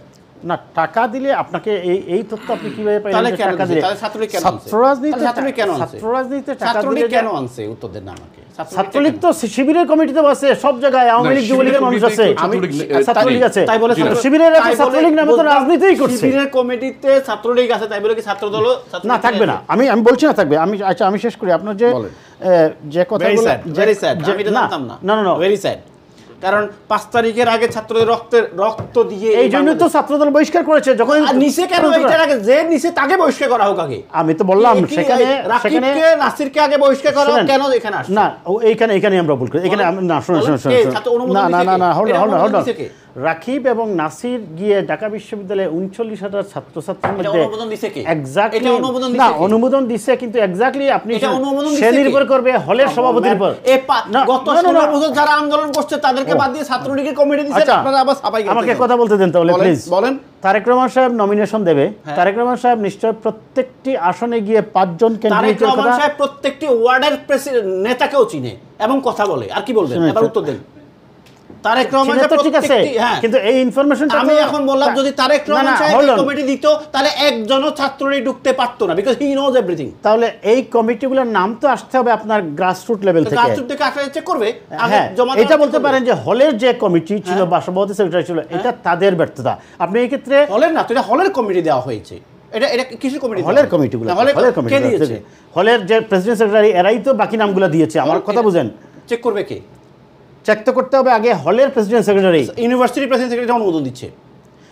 না, টাকা দিলে আপনাকে এই তথ্য আপনি কিভাবে পাইলেন? তাহলে কেন টাকা দিলে? দিলে তাহলে ছাত্রলীগ কেন আনছে? ছাত্ররাজনীতিতে কেন আনছে? ছাত্ররাজনীতিতে টাকা ছাত্রলীগ দিলে কেন আনছে? উত্তর দেন না আমাকে। ছাত্রলীগ তো শিবিরের কমিটিতে আছে, সব জায়গায় আওয়ামী লীগ যুবলীগের মানুষ আছে, ছাত্রলীগ আছে। তাই বলে শিবিরের আছে, ছাত্রলীগ নামে তো রাজনীতিই করছে। শিবিরের কমিটিতে ছাত্রলীগ আছে, তাই বলে কি ছাত্রদল না থাকবে না? আমি বলছি না থাকবে। আমি শেষ করি। আপনার যে কথাগুলো ভেরি স্যাড, আমি এটা জানতাম না। না, ভেরি স্যাড। কারণ 5 তারিখের আগে ছাত্রদের রক্ত দিয়ে এই জন্য তো ছাত্রদল বহিষ্কার করেছে। যখন নিচে কেন এইটার আগে যে নিচে তাকে বহিষ্কার করা হোক আগে? আমি তো বললাম সেখানে নাসিরকে আগে বহিষ্কার করা হোক, কেন এখানে আসছে না? এইখানে আমরা ভুল করি। এখানে না, শুনুন, না, হোল্ড অন। রাকিব এবং নাসির গিয়ে ঢাকা বিশ্ববিদ্যালয়ে 39,000 ছাত্রছাত্রীর মধ্যে অনুমোদন দিচ্ছে, কিন্তু এক্স্যাক্টলি আপনি সে নির্ভর করবে হলের সভাপতির উপর। গত 16 বছর যারা আন্দোলন করছে তাদেরকে বাদ দিয়ে ছাত্রলীগের কমিটি দিয়েছে, আপনারা আবার সাফাই করতে। আমাকে কথা বলতে দেন তাহলে প্লিজ। বলেন। তারেক রহমান সাহেব নমিনেশন দেবে। তারেক রহমান সাহেব নিশ্চয় প্রত্যেকটি আসনে গিয়ে 5 জন ক্যান্ডিডেটের কথা। তারেক রহমান সাহেব প্রত্যেকটি ওয়ার্ডের নেতাকেও চিনে এবং কথা বলে। আর কি বলবেন? এবার উত্তর দেন। তারেক রহমান সাহেব ঠিক আছে, কিন্তু এই ইনফরমেশনটা আমি এখন বললাম, যদি তারেক রহমান সাহেব এই কমিটি দিত তাহলে একজনও ছাত্রলীগ ঢুকতে পারতো না, বিকজ হি নোজ এভরিথিং। তাহলে এই কমিটিগুলোর নাম তো আসতে হবে আপনার গ্রাসরুট লেভেল থেকে। গ্রাসরুট থেকে আসলে চেক করবে। এটা বলতে পারেন যে হলের যে কমিটি ছিল বা সভাপতি সেক্রেটারি ছিল, এটা তাদের ব্যর্থতা। আপনি এই ক্ষেত্রে হলের না, তো এটা হলের কমিটি দেওয়া হয়েছে। এটা কিসের কমিটি? হলের কমিটিগুলো, কে দিয়েছে? হলের যে প্রেসিডেন্ট সেক্রেটারি, এরাই তো বাকি নামগুলো দিয়েছে। আমার কথা বুঝেন। চেক করবে কে? চেক তো করতে হবে আগে হলের president secretary. University president secretary অনুমোদন দিচ্ছে।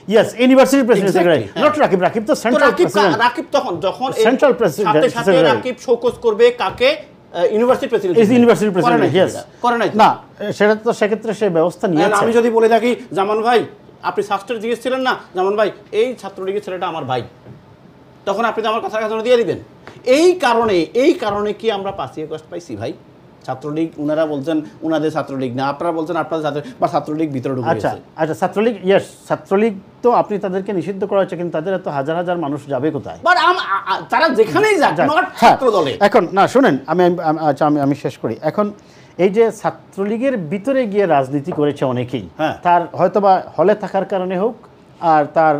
Yes, university president secretary, not Rakib তো সেন্ট্রাল প্রেসিডেন্ট। রাকিব যখন সেন্ট্রাল প্রেসিডেন্ট, সাথে রাকিব শোকজ করবে কাকে? University president. University president, yes. করে নাই না, সেটা তো সেক্ষেত্রে সে ব্যবস্থা নিয়েছে। আমি যদি বলে থাকি, জামান ভাই আপনি শাস্ত্রের জিজ্ঞেস ছিলেন না, জামান ভাই এই ছাত্রলীগের ছেলেটা আমার ভাই, তখন আপনি তো আমার কথা দিয়ে দিবেন। এই কারণে কি আমরা 5ই আগস্ট পাইছি ভাই? ছাত্রলীগ উনারা বলছেন উনাদের ছাত্রলীগ না, আপনারা বলছেন আপনাদের ছাত্রলীগ ভিতরে ঢুকে গেছে। আচ্ছা, ছাত্রলীগ, ইয়েস, ছাত্রলীগ তো আপনি তাদেরকে নিষিদ্ধ করা হচ্ছে, কিন্তু তাদের এত হাজার হাজার মানুষ যাবে কোথায়? তারা যেখানেই যাক, নট ছাত্র দলে। এখন না, শুনেন, আমি শেষ করি। এখন এই যে ছাত্রলীগের ভিতরে গিয়ে রাজনীতি করেছে অনেকেই, তার হয়তোবা হলে থাকার কারণে হোক আর তার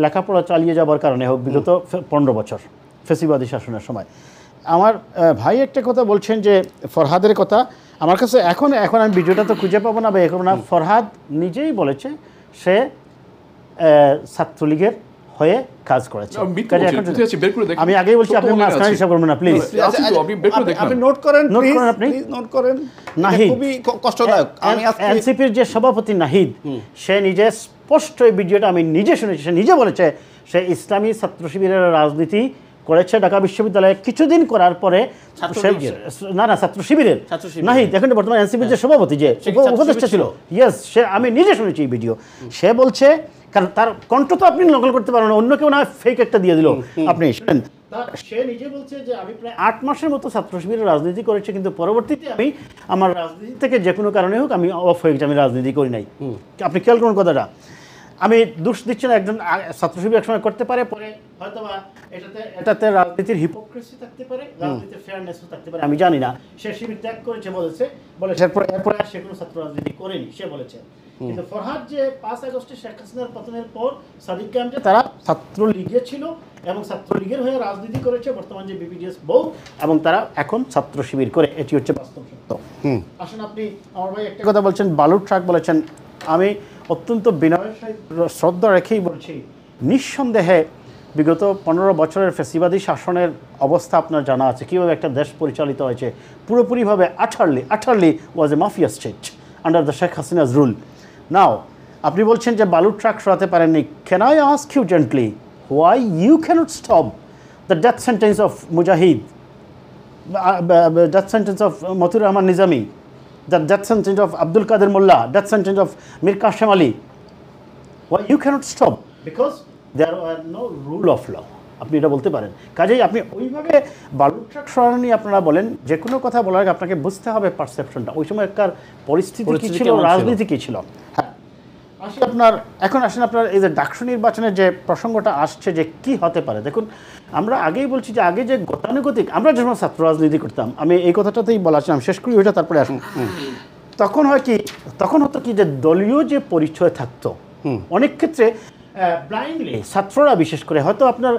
লেখাপড়া চালিয়ে যাবার কারণে হোক, বিগত 15 বছর ফেসিবাদী শাসনের সময়। আমার ভাই একটা কথা বলছেন যে ফরহাদের কথা, আমার কাছে এখন আমি ভিডিওটা তো খুঁজে পাবো না বা এখন না। ফরহাদ নিজেই বলেছে সে ছাত্রলীগের হয়ে কাজ করেছে। আমি আগেই বলছি, আপনি মাঝখানে হিসাব করবেন না প্লিজ। আপনি নোট করেন, আপনি নোট করেন। নাহিদ, খুবই কষ্টদায়ক। এনসিপির যে সভাপতি নাহিদ, সে নিজে স্পষ্ট, এই ভিডিওটা আমি নিজে শুনেছি, সে নিজে বলেছে সে ইসলামী ছাত্র শিবিরের রাজনীতি করেছে ঢাকা বিশ্ববিদ্যালয়ে কিছুদিন করার পরে ছাত্রলীগের? না ছাত্র শিবিরের ছাত্র শিবিরের। নাহি দেখেন বর্তমানে এনসিপির যে সভাপতি যে সে কি ছাত্র উপদেষ্টা শিবির ছিল, ইয়েস, সে আমি নিজে শুনেছি এই ভিডিও। সে বলছে, কারণ তার কণ্ঠ তো আপনি নকল করতে পারেন না, অন্য কেউ না ফেক একটা দিয়ে দিল, আপনি শুনেন। সে নিজে বলছে যে আমি প্রায় 8 মাসের মতো ছাত্র শিবিরের রাজনীতি করেছি, কিন্তু পরবর্তীতে আমি আমার রাজনীতি থেকে যে কোনো কারণে হোক আমি অফ হয়ে গেছি, আমি রাজনীতি করি নাই। আপনি খেয়াল করুন কথাটা। আমি দোষ দিচ্ছি না, একজন ছাত্র শিবির একসময় করতে পারে, পরে হয়তো বা এটাতে রাজনীতির হিপোক্রেসি থাকতে পারে, রাজনীতির ফেয়ারনেসও থাকতে পারে, আমি জানি না। সে শিবির ত্যাগ করেছে বলেছে, এরপরে আর সে কোনো ছাত্র রাজনীতি করেনি, সে বলেছে। কিন্তু ফরহাদ যে 5 আগস্টে শেখ হাসিনার পতনের পর সাদিক ক্যাম্পে তারা ছাত্রলীগে ছিল এবং ছাত্রলীগের হয়ে রাজনীতি করেছে, বর্তমান যে বিপিডিএস বউ, এবং তারা এখন ছাত্র শিবির করে, এটি হচ্ছে বাস্তব সত্য। আসুন, আপনি আমার ভাই একটা কথা বলছেন, বালুর ট্রাক বলেছেন, আমি অত্যন্ত বিনয়ের সহিত শ্রদ্ধা রেখেই বলছি, নিঃসন্দেহে বিগত 15 বছরের ফ্যাসিবাদী শাসনের অবস্থা আপনার জানা আছে, কীভাবে একটা দেশ পরিচালিত হয়েছে পুরোপুরিভাবে। Utterly was a mafia state under the Sheikh Hasina's rule. Now আপনি বলছেন যে বালুর ট্রাক সরাতে পারেননি, can I ask you gently why you can't stop the death sentence of Mujahid, death sentence of Motiur Rahman Nizami, the death sentence of Abdul Qadir Mullah, death sentence of Mir Kashim Ali? Why you cannot stop? Because there are no rule of law. আপনি এটা বলতে পারেন। কাজেই আপনি ওইভাবে বালুর truck সরানো নিয়ে আপনারা বলেন, যে কোনো কথা বলার আগে আপনাকে বুঝতে হবে পারসেপশনটা, ওই সময় একটা পরিস্থিতি কী ছিল, রাজনীতি কী ছিল। হ্যাঁ, আসেন আপনার এই যে ডাকসু নির্বাচনের যে প্রসঙ্গটা আসছে, যে কি হতে পারে। দেখুন, আমরা আগেই বলছি যে আগে যে গতানুগতিক, আমরা যখন ছাত্র রাজনীতি করতাম, আমি এই কথাটাতেই বলাছিলাম, শেষ করি ওইটা, তারপরে আসুন। তখন হতো কি যে দলীয় যে পরিচয় থাকতো, অনেক ক্ষেত্রে ব্লাইন্ডলি ছাত্ররা বিশেষ করে, হয়তো আপনার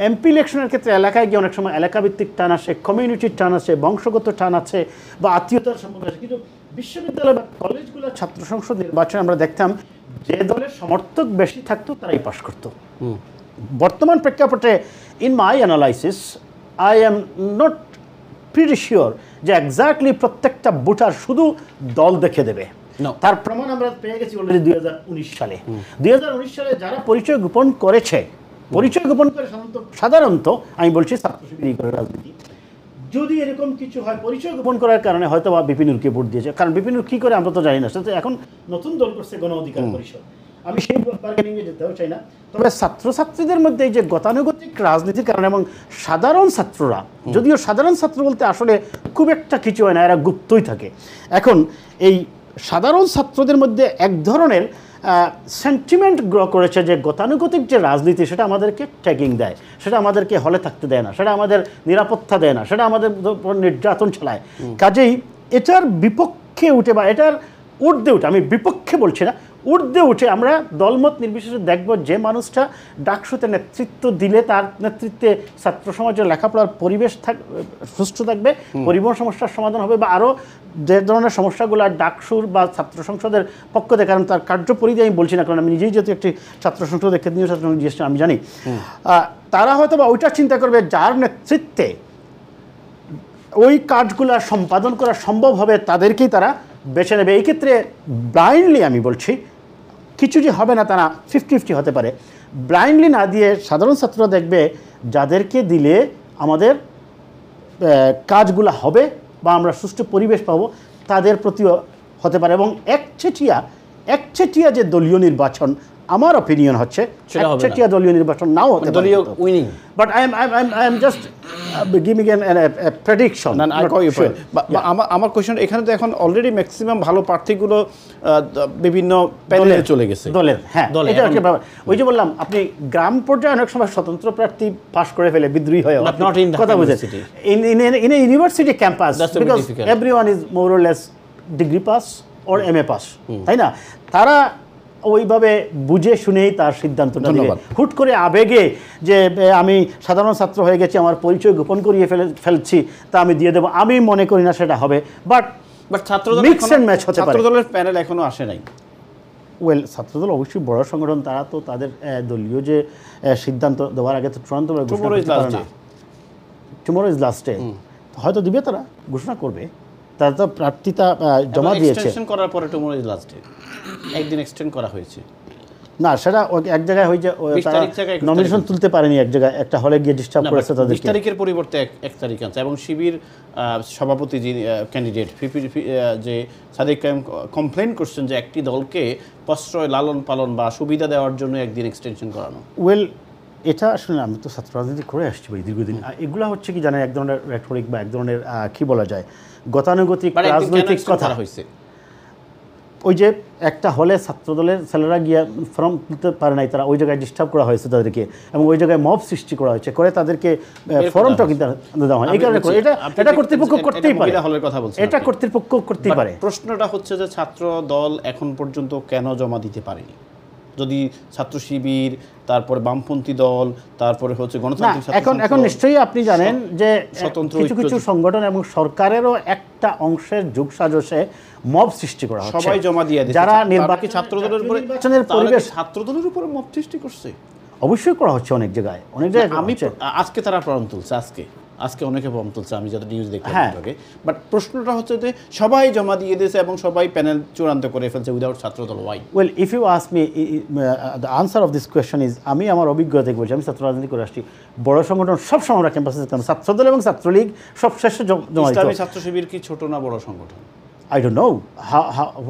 এমপি ইলেকশনের ক্ষেত্রে এলাকায় গিয়ে অনেক সময় এলাকাভিত্তিক টান আসে, কমিউনিটির টান আছে, বংশগত টান আছে, বা আত্মীয়তার সম্পর্ক আছে। কিন্তু বিশ্ববিদ্যালয় বা কলেজগুলোর ছাত্র সংসদ নির্বাচনে আমরা দেখতাম যে দলের সমর্থক বেশি থাকতো তারাই পাশ করতো। বর্তমান প্রেক্ষাপটে in my analysis I am not pretty sure যে এক্স্যাক্টলি প্রত্যেকটা ভোটার শুধু দল দেখে দেবে। তার প্রমাণ আমরা পেয়ে গেছি অলরেডি 2019 সালে। 2019 সালে যারা পরিচয় গোপন করে সাধারণত আমি বলছি ছাত্র শিবিরই করে রাজনীতি। যদি এরকম কিছু হয়, পরিচয় গোপন করার কারণে হয়তো বা বিপিনুরকে ভোট দিয়েছে, কারণ বিপিনুর কী করে আমরা তো জানি না, সেটা এখন নতুন দল করছে গণ অধিকার পরিষদ, আমি সেই বার্গেনিংয়ে যেতেও চাই না। তবে ছাত্রছাত্রীদের মধ্যে এই যে গতানুগতিক রাজনীতির কারণে, এবং সাধারণ ছাত্ররা, যদিও সাধারণ ছাত্র বলতে আসলে খুব একটা কিছু হয় না, এরা গুপ্তই থাকে। এখন এই সাধারণ ছাত্রদের মধ্যে এক ধরনের সেন্টিমেন্ট গ্রো করেছে যে গতানুগতিক যে রাজনীতি, সেটা আমাদেরকে ট্যাগিং দেয়, সেটা আমাদেরকে হলে থাকতে দেয় না, সেটা আমাদের নিরাপত্তা দেয় না, সেটা আমাদের উপর নির্যাতন চালায়। কাজেই এটার বিপক্ষে উঠে, বা এটার ঊর্ধ্বে উঠে, আমি বিপক্ষে বলছি না, ঊর্ধ্বে উঠে আমরা দলমত নির্বিশেষে দেখব যে মানুষটা ডাকসুতে নেতৃত্ব দিলে তার নেতৃত্বে ছাত্র সমাজের লেখাপড়ার পরিবেশ সুষ্ঠু থাকবে, পরিবহন সমস্যার সমাধান হবে, বা আরও যে ধরনের সমস্যাগুলো ডাকসুর বা ছাত্র সংসদের পক্ষ থেকে, কারণ তার কার্যপরিধি আমি বলছি না, কারণ আমি নিজেই যেহেতু একটি ছাত্র সংসদ কেন্দ্রীয় ছাত্র সংসদ আমি জানি, তারা হয়তো বা ওইটা চিন্তা করবে যার নেতৃত্বে ওই কাজগুলো সম্পাদন করা সম্ভব হবে তাদেরকেই তারা বেছে নেবে। এই ক্ষেত্রে ব্লাইন্ডলি আমি বলছি, কিছু যে হবে না তা না, 50-50 হতে পারে। ব্লাইন্ডলি না দিয়ে সাধারণ ছাত্ররা দেখবে যাদেরকে দিলে আমাদের কাজগুলো হবে বা আমরা সুষ্ঠু পরিবেশ পাবো, তাদের প্রতিও হতে পারে। এবং একচেটিয়া যে দলীয় নির্বাচন, আমার অপিনিয়ন হচ্ছে একচেটিয়া দলীয় নির্বাচন নাও হতে পারে, winning. But I am just giving a prediction. আমার কোয়েশ্চন এখানে তো এখন অলরেডি ম্যাক্সিমাম ভালো প্রার্থীগুলো বিভিন্ন প্যানেলে চলে গেছে দলের। হ্যাঁ, এটা হচ্ছে ব্যাপার। ওই যে বললাম, আপনি গ্রাম পর্যায়ে অনেক সময় স্বতন্ত্র প্রার্থী পাস করে ফেলে, বিদ্রোহী হয়ে, কথা বুঝেন, in a university campus, because everyone is more or less degree pass or MA pass, তাই না? তারা ওইভাবে বুঝে শুনেই তার সিদ্ধান্তটা নেবে। হুট করে আবেগে যে আমি সাধারণ ছাত্র হয়ে গেছি, আমার পরিচয় গোপন করিয়ে ফেলছি, তা আমি দিয়ে দেবো, আমি মনে করি না সেটা হবে। বাট মিক্স অ্যান্ড ম্যাচ হতে পারে। ছাত্রদলের প্যানেল এখনো আসে নাই। ছাত্রদল অবশ্যই বড় সংগঠন, তারা তো তাদের দলীয় যে সিদ্ধান্ত দেওয়ার আগে তো চূড়ান্তভাবে টুমরো ইজ লাস্ট ডে, হয়তো দিবে, তারা ঘোষণা করবে। তারা তো প্রার্থিতা জমা দিয়েছে, এক্সটেনশন করার পরে টুমরো ইজ লাস্ট ডে, একদিন এক্সটেন্ড করা হয়েছে। না সেটা এক জায়গায় হয়ে যে 20 তারিখ থেকে 21 নমিনেশন তারিখ। তুলতে পারেনি, এক জায়গায় একটা হলে গিয়ে ডিস্টার্ব করেছে 20 তাদেরকে। তারিখের পরিবর্তে 1 তারিখ আনছে এবং শিবির সভাপতি যিনি ক্যান্ডিডেট যে সাদিক কায়েম কমপ্লেন করছেন যে একটি দলকে প্রশ্রয় লালন পালন বা সুবিধা দেওয়ার জন্য একদিন এক্সটেনশন করানো। ওয়েল এটা আসলে আমি তো ছাত্র রাজনীতি করে আসছি ভাই দীর্ঘদিন। এগুলো হচ্ছে কি জানেন, এক ধরনের রেটরিক বা এক ধরনের কি বলা যায় গতানুগতিক মানে একদিন কেন রাজনৈতিক extend কথা করা হয়েছে? ওই যে একটা হলে ছাত্রদলের ছেলেরা গিয়ে ফর্ম তুলতে পারে নাই, তারা ওই জায়গায় ডিস্টার্ব করা হয়েছে তাদেরকে এবং ওই জায়গায় মব সৃষ্টি করা হয়েছে, করে তাদেরকে ফর্মটা কিন্তু দেওয়া হয়। এই কারণে এটা কর্তৃপক্ষ করতেই পারে, হলের কথা বলছেন এটা আপনি। কর্তৃপক্ষ করতেই পারে। প্রশ্নটা হচ্ছে যে ছাত্র দল এখন পর্যন্ত কেন জমা দিতে পারেনি? যদি ছাত্র শিবির, তারপরে বামপন্থী দল, তারপরে হচ্ছে না গণতান্ত্রিক ছাত্র এখন সংসদ, নিশ্চয়ই আপনি জানেন যে স্বতন্ত্র কিছু কিছু সংগঠন এবং সরকারেরও একটা অংশের যুগ সাজসে মব সৃষ্টি করা হচ্ছে। সবাই জমা দিয়ে দিয়েছে। যারা নির্বাচনী ছাত্রদলের উপরে নির্বাচনের তাহলে কি পরিবেশ ছাত্রদলের উপরে মব সৃষ্টি করছে? অবশ্যই করা হচ্ছে অনেক জায়গায়, অনেক জায়গায় আমি হচ্ছে। আজকে তারা প্রমাণ তুলছে, আজকে অনেকে প্রমাণ তুলছে, আমি যত নিউজ দেখলাম হ্যাঁ। আগে। বাট প্রশ্নটা হচ্ছে যে সবাই জমা দিয়ে দিয়েছে এবং সবাই প্যানেল চূড়ান্ত করে ফেলছে without Chhatradal. Why? Well if you ask me the answer of this question is, আমি আমার অভিজ্ঞতা থেকে বলছি, আমি ছাত্র রাজনীতি করে আসছি। বড় সংগঠন সবসময় আমরা ক্যাম্পাসে যেতাম, ছাত্রদল এবং ছাত্রলীগ সব শেষে জমা দিত। ইসলামী ছাত্র শিবির কি ছোট না বড় সংগঠন? আই ডোন্ট নো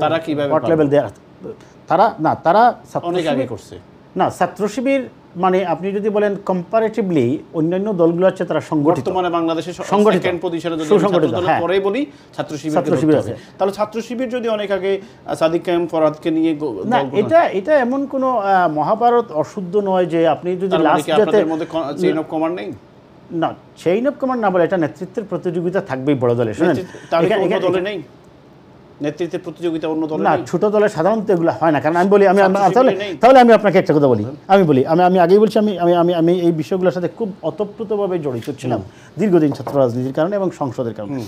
তারা কিভাবে হোয়াট পারবে? লেভেল দে তারা ছাত্র অনেক আগে শিবির- করছে। না ছাত্র শিবির মানে আপনি যদি বলেন কম্পারেটিভলি অন্যান্য দলগুলো হচ্ছে তারা সংগঠিত। বর্তমানে বাংলাদেশের সংগঠিত। সেকেন্ড পজিশনে যদি সুসংগঠিত, ছাত্রদলের হ্যাঁ। পরেই বলি ছাত্র শিবির ছাত্র শিবির আছে। তাহলে ছাত্র শিবির যদি অনেক আগে সাদিক কায়েম ফরহাদকে নিয়ে না এটা এমন কোনো মহাভারত অশুদ্ধ নয় যে আপনি যদি লাস্ট ডেতে আপনাদের মধ্যে চেইন অফ কমান্ড নেই? না চেইন অফ কমান্ড না বলে এটা নেতৃত্বের প্রতিযোগিতা থাকবেই বড় দলে। শুনেন তাহলে কি অন্য দলে নেই নেতৃত্বের প্রতিযোগিতা? অন্য দলে না নেই? ছোট দলে সাধারণত এগুলো হয় না। কারণ আমি বলি ছাত্র শিবিরে নেই? তাহলে আমি আপনাকে একটা কথা বলি, আমি আগেই বলছি, আমি এই বিষয়গুলোর সাথে খুব অতপ্রতভাবে জড়িত ছিলাম দীর্ঘদিন ছাত্র রাজনীতির কারণে এবং সংসদের কারণে।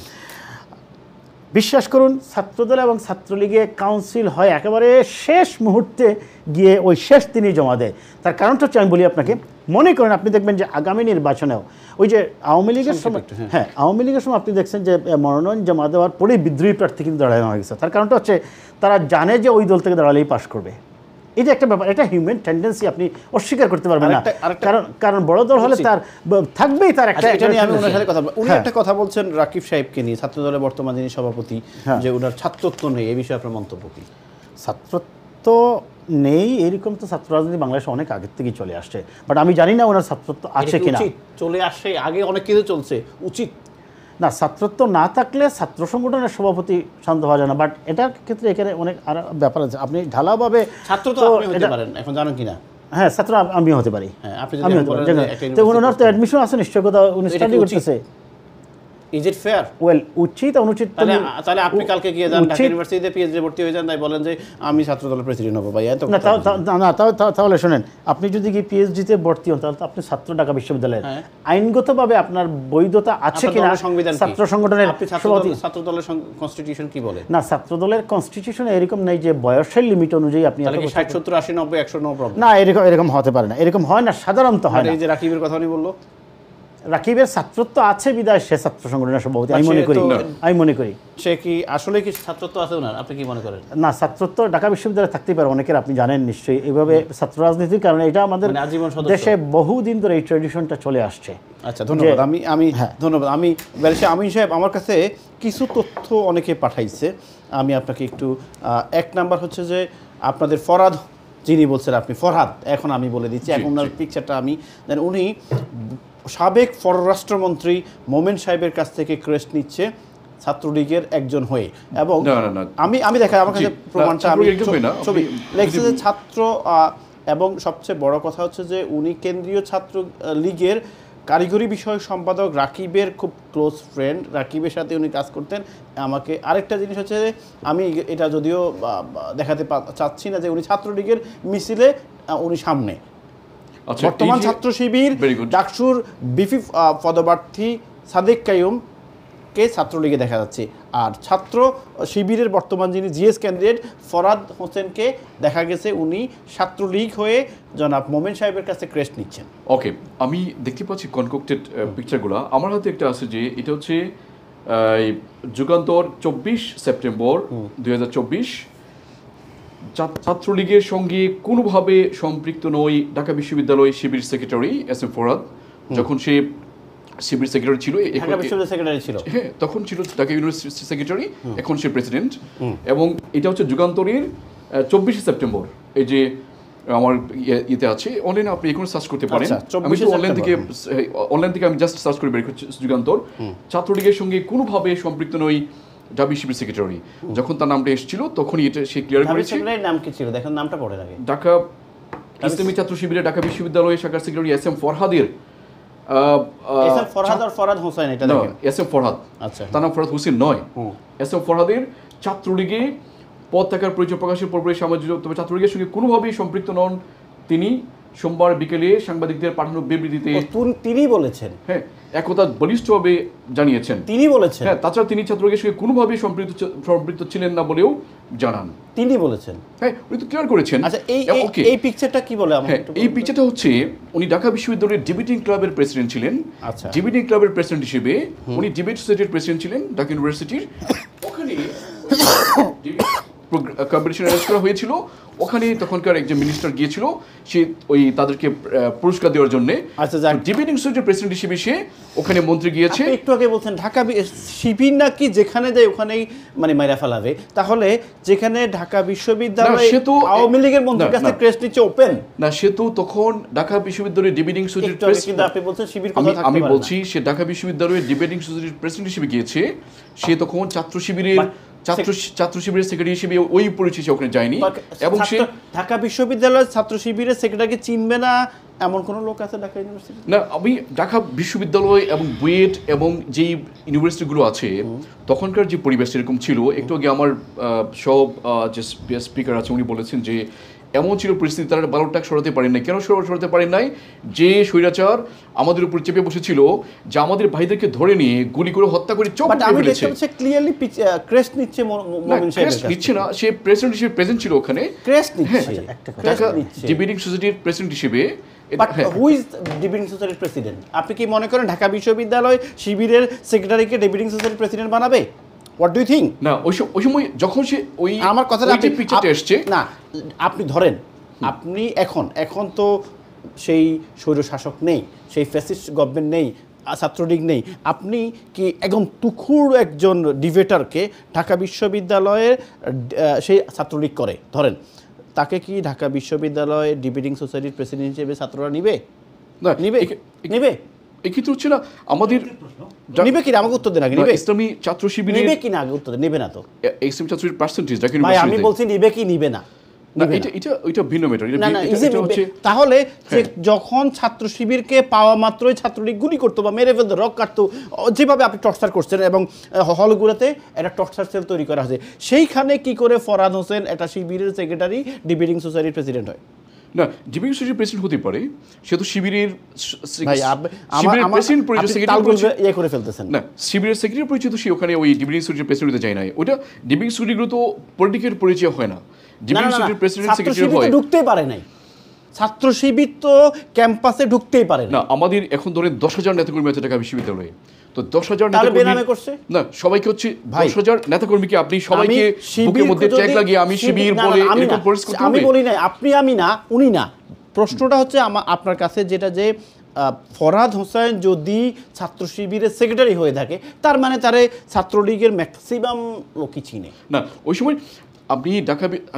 বিশ্বাস করুন ছাত্রদল এবং ছাত্রলীগে কাউন্সিল হয় একেবারে শেষ মুহূর্তে গিয়ে ওই শেষ তিনি জমা দেয়। তার কারণটা হচ্ছে আমি বলি আপনাকে, মনে করেন আপনি দেখবেন যে আগামী নির্বাচনেও ওই যে আওয়ামী লীগের সময়, হ্যাঁ আওয়ামী লীগের সময় আপনি দেখছেন যে মনোনয়ন জমা দেওয়ার পরেই বিদ্রোহী প্রার্থী কিন্তু দাঁড়ানো হয়ে গেছে। তার কারণটা হচ্ছে তারা জানে যে ওই দল থেকে দাঁড়ালেই পাশ করবে। এটা একটা ব্যাপার, এটা হিউম্যান টেন্ডেন্সি, আপনি অস্বীকার করতে পারবেন না। কারণ বড় দল হলে তার থাকবেই তার একটা। এটা নিয়ে আমি ওনার সাথে কথা উনি একটা কথা বলছেন রাকিব সাহেবকে নিয়ে, ছাত্রদলের বর্তমান যিনি সভাপতি, যে ওনার ছাত্রত্ব নেই, এই বিষয়ে আপনার মন্তব্য কি? ছাত্রত্ব নেই এরকম তো ছাত্র রাজনীতি বাংলাদেশে অনেক আগের থেকেই চলে আসছে, বাট আমি জানি না ওনার ছাত্রত্ব আছে কিনা। চলে আসে আগে অনেক কিছু চলছে, উচিত না ছাত্রত্ব না থাকলে ছাত্র সংগঠনের সভাপতি শান্ত হওয়া যায় না। বাট এটার ক্ষেত্রে এখানে অনেক আর ব্যাপার আছে। আপনি ঢালাভাবে ছাত্র তো আপনি হতে পারেন, এখন জানেন কিনা? হ্যাঁ ছাত্র আমিও হতে পারি। হ্যাঁ, আপনি আমি যদি হতে বলেন পারি। যে একটা তো ওনার তো অ্যাডমিশন আছে নিশ্চয়, কোথাও উনি এটা কি স্টাডি উচিত? করতেছে। Is it fair? ওয়েল উচিত অনুচিত তো তাহলে আপনি কালকে গিয়ে যান ঢাকা উচিত- ইউনিভার্সিটিতে পিএইচডি ভর্তি হয়ে যান, তাই বলেন যে আমি ছাত্র দলের প্রেসিডেন্ট হবো ভাই, এত না তাহলে শোনেন, আপনি যদি কি পিএইচডিতে ভর্তি হন তাহলে তো আপনি ছাত্র ঢাকা বিশ্ববিদ্যালয়ের হ্যাঁ। আইনগতভাবে আপনার বৈধতা আছে কিনা সংবিধান ছাত্র সংগঠনের আপনি সভাপতি। ছাত্র দলের কনস্টিটিউশন কি বলে? না ছাত্র দলের কনস্টিটিউশনে এরকম নাই যে বয়সের লিমিট অনুযায়ী আপনি তাহলে এত কি বছর- 60 70 80 90 100 নো প্রবলেম? না এরকম হতে পারে না, এরকম হয় না, সাধারণত হয় আর না। এই যে রাকিবের কথা উনি বললো, রাকিবের ছাত্রত্ব আছে বিদায় সে ছাত্র সংগঠনের সভাপতি, আমি সে মনে করি। তো- আমি মনে করি সে কি আসলে কি ছাত্রত্ব আছে ওনার? আপনি কি মনে করেন? না ছাত্রত্ব ঢাকা বিশ্ববিদ্যালয়ে থাকতেই পারে অনেকের, আপনি জানেন নিশ্চয়ই। এইভাবে ছাত্র রাজনীতির কারণে এটা আমাদের মানে আজীবন সদস্য। দেশে বহুদিন ধরে এই ট্র্যাডিশনটা চলে আসছে। আচ্ছা ধন্যবাদ। আমি হ্যাঁ। ধন্যবাদ। আমি ব্যারিস্টার আমিন সাহেব, আমার কাছে কিছু তথ্য অনেকে পাঠাইছে, আমি আপনাকে একটু এক নাম্বার হচ্ছে যে আপনাদের ফরহাদ যিনি বলছেন, আপনি ফরহাদ, এখন আমি বলে দিচ্ছি, এখন ওনার পিকচারটা আমি জানি। উনি সাবেক পররাষ্ট্রমন্ত্রী মোমেন সাহেবের কাছ থেকে ক্রেস্ট নিচ্ছে ছাত্রলীগের একজন হয়ে, এবং আমি দেখা আমার কাছে প্রমাণটা আমি ছবি লেখছে যে ছাত্র, এবং সবচেয়ে বড় কথা হচ্ছে যে উনি কেন্দ্রীয় ছাত্র লীগের কারিগরি বিষয়ক সম্পাদক রাকিবের খুব ক্লোজ ফ্রেন্ড, রাকিবের সাথে উনি কাজ করতেন। আমাকে আরেকটা জিনিস হচ্ছে যে আমি এটা যদিও দেখাতে চাচ্ছি না যে উনি ছাত্রলীগের মিছিলে উনি সামনে। বর্তমান ছাত্র শিবির ডাকসুর বিপি পদপ্রার্থী সাদিক কাইয়ুমকে ছাত্রলীগে দেখা যাচ্ছে, আর ছাত্র শিবিরের বর্তমান যিনি জিএস ক্যান্ডিডেট ফরহাদ হোসেনকে দেখা গেছে উনি ছাত্রলীগ হয়ে জনাব মোমেন সাহেবের কাছে ক্রেস্ট নিচ্ছেন। ওকে, আমি দেখতে পাচ্ছি কনকক্টেড পিকচারগুলো। আমার হাতে একটা আছে যে এটা হচ্ছে যুগান্তর 24 সেপ্টেম্বর 2024, ছাত্রলীগের সঙ্গে কোনোভাবে সম্পৃক্ত নয় ঢাকা বিশ্ববিদ্যালয় শিবির সেক্রেটারি এস এম ফরহাদ। যখন সে শিবির সেক্রেটারি ছিল, ঢাকা বিশ্ববিদ্যালয় সেক্রেটারি ছিল, হ্যাঁ তখন ছিল ঢাকা ইউনিভার্সিটি সেক্রেটারি, এখন সে প্রেসিডেন্ট। এবং এটা হচ্ছে যুগান্তরের 24শে সেপ্টেম্বর। এই যে আমার ইয়েতে আছে, অনলাইনে আপনি এখন সার্চ করতে পারেন। আমি তো অনলাইন থেকে আমি জাস্ট সার্চ করে বের করছি যুগান্তর। ছাত্রলীগের সঙ্গে কোনোভাবে সম্পৃক্ত নই ঢাবি শিবির সেক্রেটারি। যখন তার নামটা এসেছিল তখনই এটা সে ক্লিয়ার করেছে। নাম কি ছিল দেখেন, নামটা পড়ে লাগে। ঢাকা ইসলামী ছাত্র শিবিরের ঢাকা বিশ্ববিদ্যালয় শাখার সেক্রেটারি এস এম ফরহাদের ফরহাদ হোসেন, এটা দেখেন এস এম ফরহাদ, আচ্ছা তার নাম ফরহাদ হোসেন নয়। এস এম ফরহাদের ছাত্রলীগে পদ থাকার পরিচয় প্রকাশের পূর্বে সামাজিক, তবে ছাত্রলীগের সঙ্গে কোনোভাবেই সম্পৃক্ত নন তিনি সোমবার বিকেলে সাংবাদিকদের পাঠানো বিবৃতিতে তিনি বলেছেন, হ্যাঁ একথা বলিষ্ঠভাবে জানিয়েছেন। তিনি বলেছেন, হ্যাঁ তাছাড়া তিনি ছাত্রলীগের সঙ্গে কোনোভাবেই সম্পৃক্ত ছিলেন না বলেও জানান। তিনি বলেছেন, হ্যাঁ উনি তো ক্লিয়ার করেছেন। আচ্ছা এই পিকচারটা কি বলে আমাকে একটু? এই পিকচারটা হচ্ছে উনি ঢাকা বিশ্ববিদ্যালয়ের ডিবেটিং ক্লাবের প্রেসিডেন্ট ছিলেন। আচ্ছা, ডিবেটিং ক্লাবের প্রেসিডেন্ট হিসেবে উনি ডিবেট সোসাইটির প্রেসিডেন্ট ছিলেন ঢাকা ইউনিভার্সিটির। ওখানে কম্পিটিশন অ্যারেঞ্জ করা হয়েছিল, ওখানে তখনকার একজন মিনিস্টার গিয়েছিল, সে ওই তাদেরকে পুরস্কার দেওয়ার জন্য। আচ্ছা, ডিবেটিং সোসাইটির প্রেসিডেন্ট হিসেবে সে ওখানে মন্ত্রী গিয়েছে। একটু আগে বলছেন ঢাকা শিবির নাকি যেখানে যায় ওখানেই মানে মাইরা ফেলাবে, তাহলে যেখানে ঢাকা বিশ্ববিদ্যালয় আওয়ামী লীগের মন্ত্রীর কাছে ক্রেস্ট নিচ্ছে ওপেন না, সে তো তখন ঢাকা বিশ্ববিদ্যালয়ের ডিবেটিং সোসাইটির প্রেসিডেন্ট। আপনি বলছেন শিবির, আমি বলছি সে ঢাকা বিশ্ববিদ্যালয়ের ডিবেটিং সোসাইটির প্রেসিডেন্ট হিসেবে গিয়েছে। সে তখন ছাত্র শিবিরের সেক্রেটারি হিসেবে ওই পরিচয় ওখানে যায়নি। এবং সে ঢাকা বিশ্ববিদ্যালয়ের ছাত্র শিবিরের সেক্রেটারিকে চিনবে না এমন কোন লোক আছে ঢাকা ইউনিভার্সিটি? না, আমি ঢাকা বিশ্ববিদ্যালয় এবং বুয়েট এবং যেই ইউনিভার্সিটিগুলো আছে তখনকার যে পরিবেশ এরকম ছিল। একটু আগে আমার সব যে স্পিকার আছে উনি বলেছেন যে এমন ছিল পরিস্থিতি তারা বালুরটাক সরাতে পারেন নাই। কেন সরাতে পারেন নাই? যে আমাদের উপর চেপে বসেছিল, যে আমাদের ভাইদেরকে ধরে নিয়ে গুলি করে হত্যা করে চোখ ফেলেছে। সে ক্লিয়ারলি ক্রেস্ট নিচ্ছে, নিচ্ছে না, সে প্রেসিডেন্ট হিসেবে প্রেজেন্ট ছিল ওখানে, ক্রেস্ট নিচ্ছে ঢাকা ডিবেটিং সোসাইটির প্রেসিডেন্ট হিসেবে। হু ইজ ডিবেটিং সোসাইটির প্রেসিডেন্ট? আপনি কি মনে করেন ঢাকা বিশ্ববিদ্যালয় শিবিরের সেক্রেটারিকে ডিবেটিং সোসাইটির প্রেসিডেন্ট বানাবে? What do you think? না, ওই সময় যখন সে ওই আমার কথাটা পিকচারটা আসছে না, আপনি ধরেন আপনি এখন তো সেই স্বৈরশাসক নেই, সেই ফ্যাসিস্ট গভর্নমেন্ট নেই, ছাত্রলীগ নেই। আপনি কি একদম তুখুর একজন ডিবেটারকে ঢাকা বিশ্ববিদ্যালয়ের সেই ছাত্রলীগ করে ধরেন, তাকে কি ঢাকা বিশ্ববিদ্যালয়ের ডিবেটিং সোসাইটির প্রেসিডেন্ট হিসেবে ছাত্ররা নিবে? না, নিবে এক্ষেত্রে হচ্ছে না আমাদের নিবে কিনা? আমাকে উত্তর দেন আগে। নিবে? ইসলামী ছাত্র শিবির নিবে কিনা আগে উত্তর দেন। নিবে না তো? ইসলামী ছাত্র শিবির পার্সেন্টেজ ঢাকা ভাই আমি বলছি নিবে কি নিবে না? না, এটা ভিন্ন ম্যাটার। তাহলে যখন ছাত্র শিবিরকে পাওয়া মাত্রই ছাত্রলীগ গুলি করতো বা মেরে ফেলতো, রক কাটতো, যেভাবে আপনি টর্চার করছেন এবং হলগুলোতে একটা টর্চার সেল তৈরি করা হয়েছে, সেইখানে কি করে ফরহাদ হোসেন একটা শিবিরের সেক্রেটারি ডিবেটিং সোসাইটির প্রেসিডেন্ট হয়? না, ডিবেটিং সোসাইটির প্রেসিডেন্ট হতে পারে, সে তো শিবিরের করে ফেলতেছেন না, শিবিরের সেক্রেটারি পরিচয় তো সে ওখানে ওই ডিবেটিং সোসাইটির প্রেসিডেন্ট যায় নাই। ওটা ডিবেটিং সোসাইটিগুলো তো পলিটিক্যাল পরিচয় হয় না, ডিবেটিং সোসাইটির প্রেসিডেন্ট সেক্রেটারি হয়। ঢুকতেই পারে নাই ছাত্র শিবির, তো ক্যাম্পাসে ঢুকতেই পারে না। আমাদের এখন ধরে 10,000 নেতাকর্মী আছে ঢাকা বিশ্ববিদ্যালয়ে, তো 10,000 নেতাকর্মী করছে না, সবাইকে হচ্ছে 10,000 নেতাকর্মীকে আপনি সবাইকে বুকের মধ্যে ট্যাগ লাগিয়ে আমি শিবির বলে এরকম পরিস্থিতি আমি বলি না, আপনি আমি না, উনি না। প্রশ্নটা হচ্ছে আপনার কাছে যেটা, যে ফরহাদ হোসেন যদি ছাত্র শিবিরের সেক্রেটারি হয়ে থাকে তার মানে তারে ছাত্রলীগের ম্যাক্সিমাম লোকই চিনে না। ওই সময় আপনি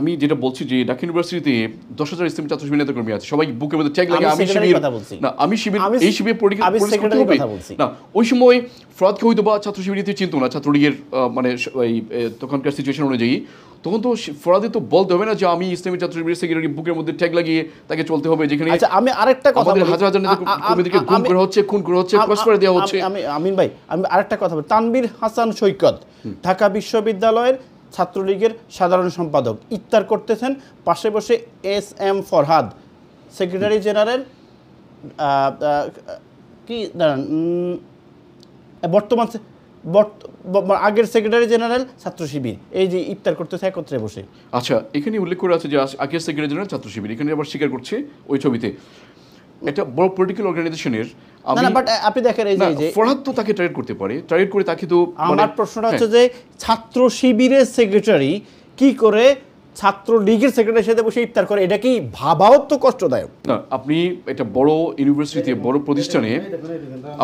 আমি যেটা বলছি যে ঢাকা ইউনিভার্সিটিতে 10,000 ইসলামী ছাত্র শিবির নেতাকর্মী আছে, সবাই বুকের মধ্যে ট্যাগ লাগিয়ে আমি শিবির না, আমি শিবির এই শিবির না। ওই সময় ফরহাদকে হয়তো বা ছাত্র শিবিরতে চিনতো না ছাত্রলীগের মানে তখনকার সিচুয়েশন অনুযায়ী। তখন তো ফরহাদে তো বলতে হবে না যে আমি ইসলামী ছাত্র শিবিরের সেক্রেটারি, বুকের মধ্যে ট্যাগ লাগিয়ে তাকে চলতে হবে, যেখানে আমি আরেকটা কথা বলি, হাজার হাজার নেতাকর্মীদেরকে খুন করা হচ্ছে, ক্রস করে দেওয়া হচ্ছে। আমিন ভাই, আমি আরেকটা কথা বলি, তানভীর হাসান সৈকত ঢাকা বিশ্ববিদ্যালয়ের ছাত্রলীগের সাধারণ সম্পাদক, ইফতার করতেছেন পাশে বসে S M Farhad, secretary general কি বর্তমান আগের সেক্রেটারি জেনারেল ছাত্র শিবির, এই যে ইফতার করতেছে একত্রে বসে। আচ্ছা, এখানে উল্লেখ করে আছে যে আগের সেক্রেটারি জেনারেল ছাত্র শিবির, এখানে আবার স্বীকার করছে ওই ছবিতে এটা বড় পলিটিক্যাল অর্গানাইজেশনের। আপনি দেখেন এই যে ফরহাদ তো তাকে টার্গেট করতে পারে, টার্গেট করে তাকে তো। আমার প্রশ্নটা হচ্ছে যে ছাত্র শিবিরের সেক্রেটারি কি করে ছাত্র লীগের সেক্রেটারির সাথে বসে ইফতার করে, এটা কি ভাবাও তো কষ্টদায়ক। না, আপনি একটা বড় ইউনিভার্সিটিতে বড় প্রতিষ্ঠানে